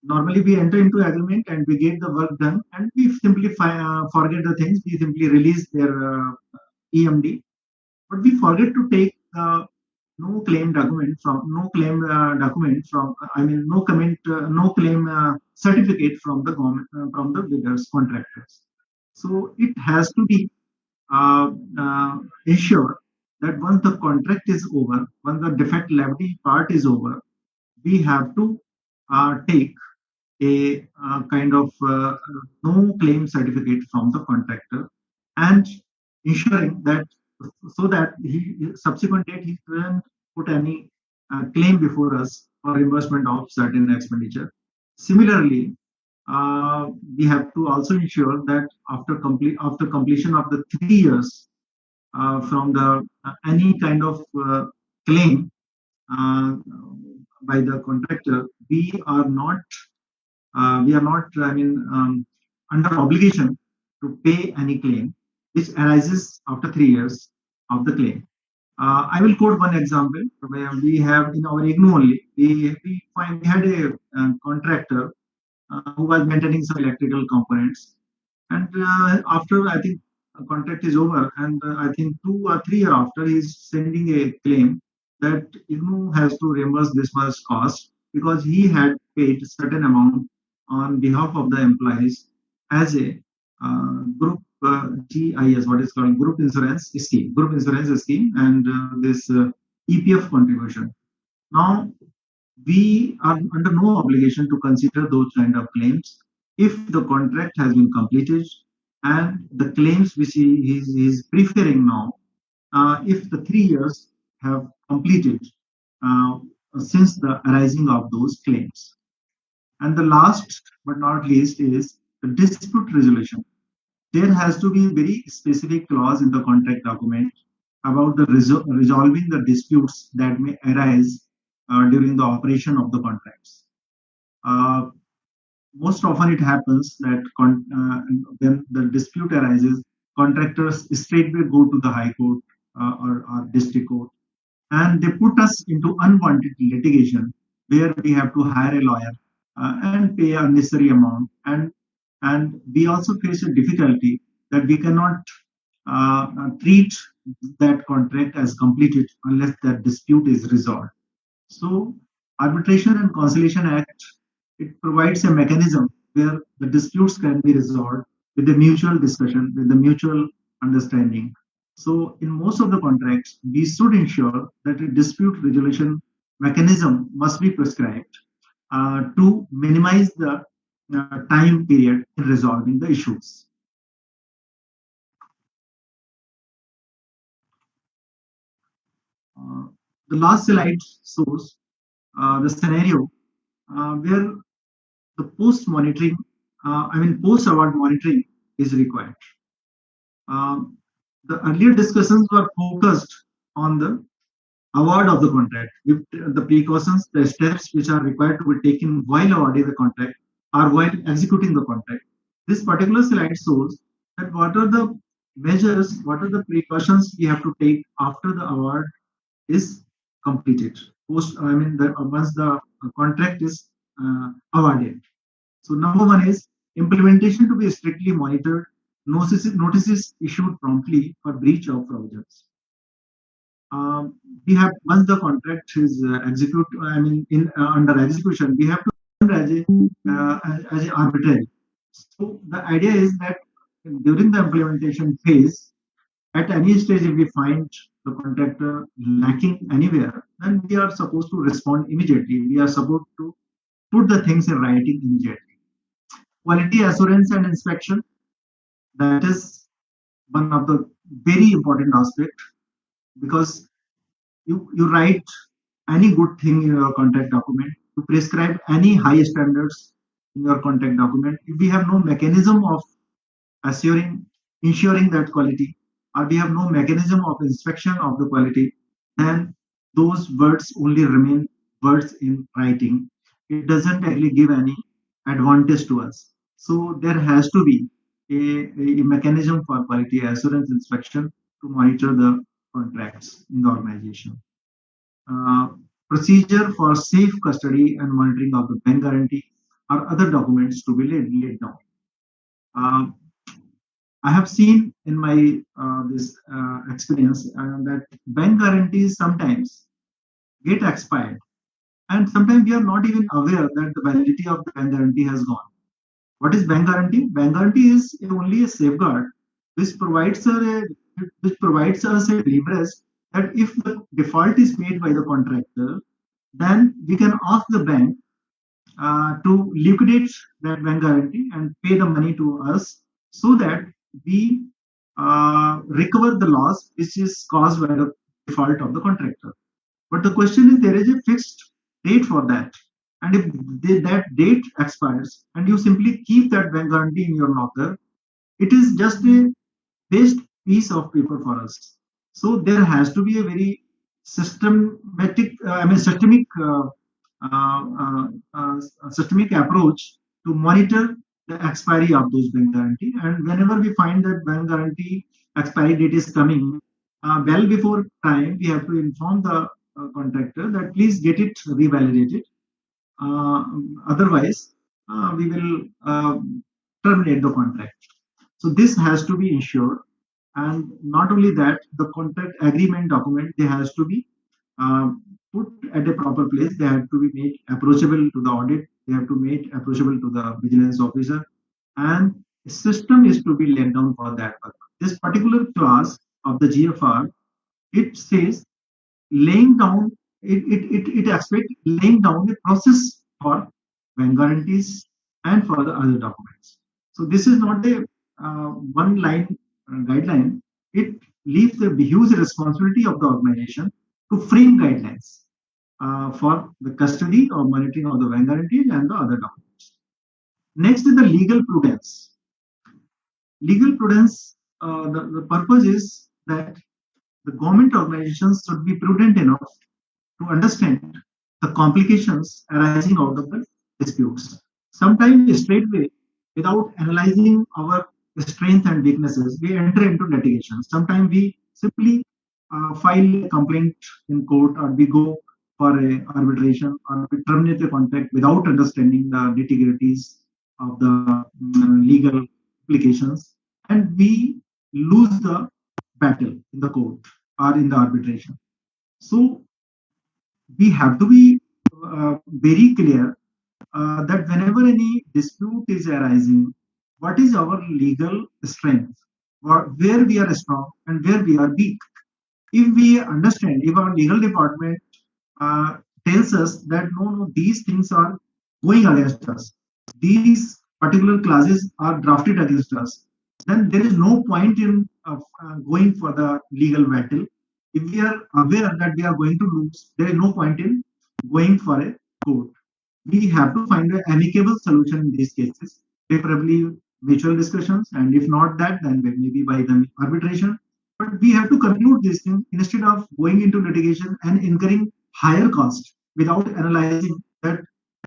Normally, we enter into agreement and we get the work done, and we simply forget the things. We simply release their EMD, but we forget to take no claim document from no comment no claim certificate from the government from the bidders contractors. So it has to be uh, ensure that once the contract is over, once the defect liability part is over, we have to take a kind of no claim certificate from the contractor, and ensuring that so that he subsequent date he doesn't put any claim before us for reimbursement of certain expenditure. Similarly, we have to also ensure that after completion of the 3 years from the any kind of claim uh, by the contractor, we are not, under obligation to pay any claim which arises after 3 years of the claim. I will quote one example where we have in our IGNOU only. We had a contractor who was maintaining some electrical components, and after I think a contract is over, and I think 2 or 3 years after, he's sending a claim that IGNOU has to reimburse this much cost because he had paid certain amount on behalf of the employees as a group GIS, what is called group insurance scheme, and this EPF contribution. Now we are under no obligation to consider those kind of claims if the contract has been completed and the claims which he is preferring now, if the 3 years have completed uh, since the arising of those claims. And the last but not least is the dispute resolution. There has to be a very specific clause in the contract document about the resolving the disputes that may arise during the operation of the contracts. Most often it happens that when the dispute arises, contractors straightway go to the high court or district court, and they put us into unwanted litigation where we have to hire a lawyer and pay unnecessary amount, and we also face a difficulty that we cannot treat that contract as completed unless that dispute is resolved. So, Arbitration and Conciliation Act, it provides a mechanism where the disputes can be resolved with the mutual discussion, with the mutual understanding. So, in most of the contracts, we should ensure that a dispute resolution mechanism must be prescribed to minimize the time period in resolving the issues. The last slide shows the scenario where the post award monitoring is required. The earlier discussions were focused on the award of the contract, with the precautions, the steps which are required to be taken while awarding the contract or while executing the contract. This particular slide shows that what are the measures, what are the precautions we have to take after the award is completed. Once the contract is awarded. So number one is implementation to be strictly monitored, notices issued promptly for breach of provisions. We have once the contract is under execution, we have to as an arbitrary. So the idea is that during the implementation phase, at any stage, if we find the contractor lacking anywhere, then we are supposed to respond immediately. We are supposed to put the things in writing immediately. Quality assurance and inspection, that is one of the very important aspect, because you write any good thing in your contract document, you prescribe any high standards in your contract document. If we have no mechanism of ensuring that quality, or we have no mechanism of inspection of the quality, then those words only remain words in writing. It doesn't really give any advantage to us. So there has to be a mechanism for quality assurance inspection to monitor the contracts in the organization. procedure for safe custody and monitoring of the bank guarantee or other documents to be laid down. I have seen in my this experience that bank guarantees sometimes get expired, and sometimes we are not even aware that the validity of the bank guarantee has gone. What is bank guarantee? Bank guarantee is only a safeguard which provides us a leverage that if the default is made by the contractor, then we can ask the bank to liquidate that bank guarantee and pay the money to us so that we recover the loss which is caused by the default of the contractor. But the question is, there is a fixed date for that. And if that date expires and you simply keep that bank guarantee in your locker, it is just a waste piece of paper for us. So there has to be a very uh, uh, systemic approach to monitor the expiry of those bank guarantee. And whenever we find that bank guarantee expiry date is coming, well before time, we have to inform the contractor that please get it revalidated. Otherwise, we will terminate the contract. So this has to be ensured, and not only that, the contract agreement document, they has to be put at a proper place. They have to be made approachable to the audit. They have to be made approachable to the vigilance officer, and a system is to be laid down for that purpose. This particular clause of the GFR, it says laying down, it expects laying down the process for bank guarantees and for the other documents. So this is not a one line guideline. It leaves a huge responsibility of the organization to frame guidelines for the custody or monitoring of the bank guarantees and the other documents. Next is the legal prudence. Legal prudence, the purpose is that the government organizations should be prudent enough to understand the complications arising out of the disputes. Sometimes straightway, without analyzing our strengths and weaknesses, we enter into litigation. Sometimes we simply file a complaint in court, or we go for a arbitration, or we terminate the contract without understanding the nitty-gritties of the legal implications, and we lose the battle in the court or in the arbitration. So we have to be very clear that whenever any dispute is arising, what is our legal strength, where we are strong and where we are weak. If we understand, if our legal department uh, tells us that no, these things are going against us, these particular clauses are drafted against us, then there is no point in going for the legal battle. If we are aware that we are going to lose, there is no point in going for a court. We have to find an amicable solution in these cases, preferably mutual discussions, and if not that, then maybe by the arbitration. But we have to conclude this thing instead of going into litigation and incurring higher cost without analyzing that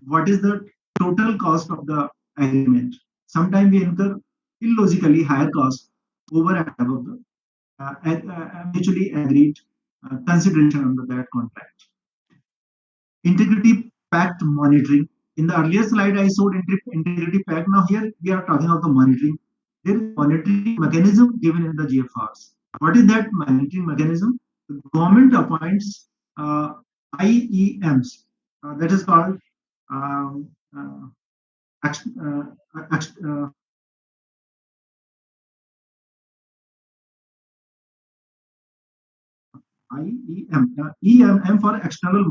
what is the total cost of the agreement. Sometimes we incur illogically higher cost over and above the mutually agreed consideration under that contract. Integrity pact monitoring. In the earlier slide, I showed integrity pact. Now here we are talking of the monitoring. There is monitoring mechanism given in the GFRs. What is that monitoring mechanism? The government appoints IEMs. That is called um, uh, IEM, EMM for external